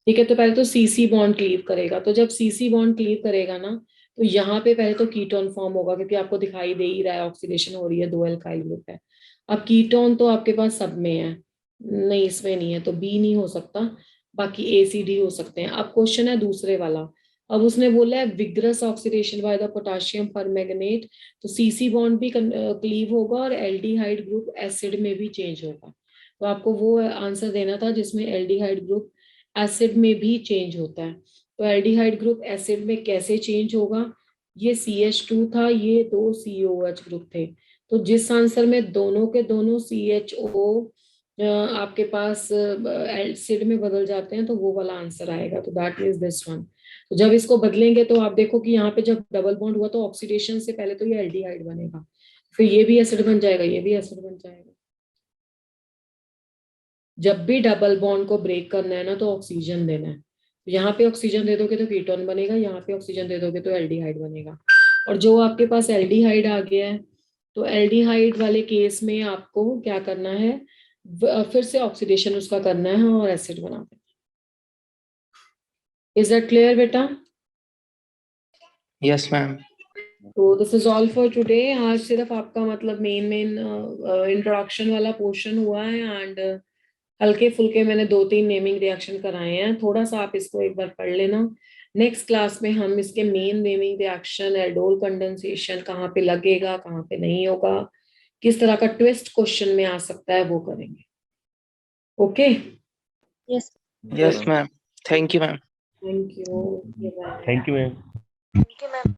ठीक है, तो पहले तो CC बॉन्ड क्लीव करेगा. तो जब CC बॉन्ड क्लीव करेगा ना, तो यहाँ पे पहले तो कीटोन फॉर्म होगा, क्योंकि आपको दिखाई दे ही रहा है ऑक्सीडेशन हो रही है, 2 एल्काइल ग्रुप है. अब कीटोन तो आपके पास सब में है, नहीं इसमें नहीं है, तो B नहीं हो सकता. बाकी ACD हो सकते हैं. अब क्वेश्चन है दूसरे वाला. अब उसने बोला है vigorous oxidation by the potassium permanganate, तो CC बॉन्ड भी क्लीव होगा और एल्डिहाइड ग्रुप एसिड में भी चेंज होगा. तो आपको वो आंसर देना था जिसमें एल्डिहाइड ग्रुप एसिड में भी चेंज होता है. तो एल्डिहाइड ग्रुप एसिड में कैसे चेंज होगा? ये CH2 था, ये 2 COH ग्रुप थे. तो जिस आंसर में दोनों के दोनों CHO आपके पास एसिड में बदल जाते हैं, तो वो वाला आंसर आएगा. तो दैट इज दिस वन. तो जब इसको बदलेंगे तो आप देखो कि यहाँ पे जब डबल बॉन्ड हुआ तो ऑक्सीडेशन से पहले तो ये एल्डिहाइड बनेगा, फिर ये भी एसिड बन जाएगा, ये भी एसिड बन जाएगा. जब भी डबल बॉन्ड को ब्रेक करना है ना, तो ऑक्सीजन देना है. तो यहाँ पे ऑक्सीजन दे दोगे तो कीटोन बनेगा, यहाँ पे ऑक्सीजन दे दोगे तो एल्डिहाइड बनेगा. और जो आपके पास एल्डिहाइड आ गया है, तो एल्डिहाइड वाले केस में आपको क्या करना है, फिर से ऑक्सीडेशन उसका करना है और एसिड बना देना. इज दैट क्लियर बेटा? Yes ma'am. तो this is all for today. आज सिर्फ आपका मतलब मेन इंट्रोडक्शन वाला पोर्शन हुआ है, एंड हल्के फुल्के मैंने 2-3 नेमिंग रिएक्शन कराए हैं. थोड़ा सा आप इसको एक बार पढ़ लेना. नेक्स्ट क्लास में हम इसके main naming reaction, aldol condensation कहाँ पे लगेगा, कहाँ पे नहीं होगा, किस तरह का ट्विस्ट क्वेश्चन में आ सकता है, वो करेंगे. Okay, Yes. Yes ma'am. Thank you ma'am. Thank you. Thank you ma'am. Thank you, ma'am.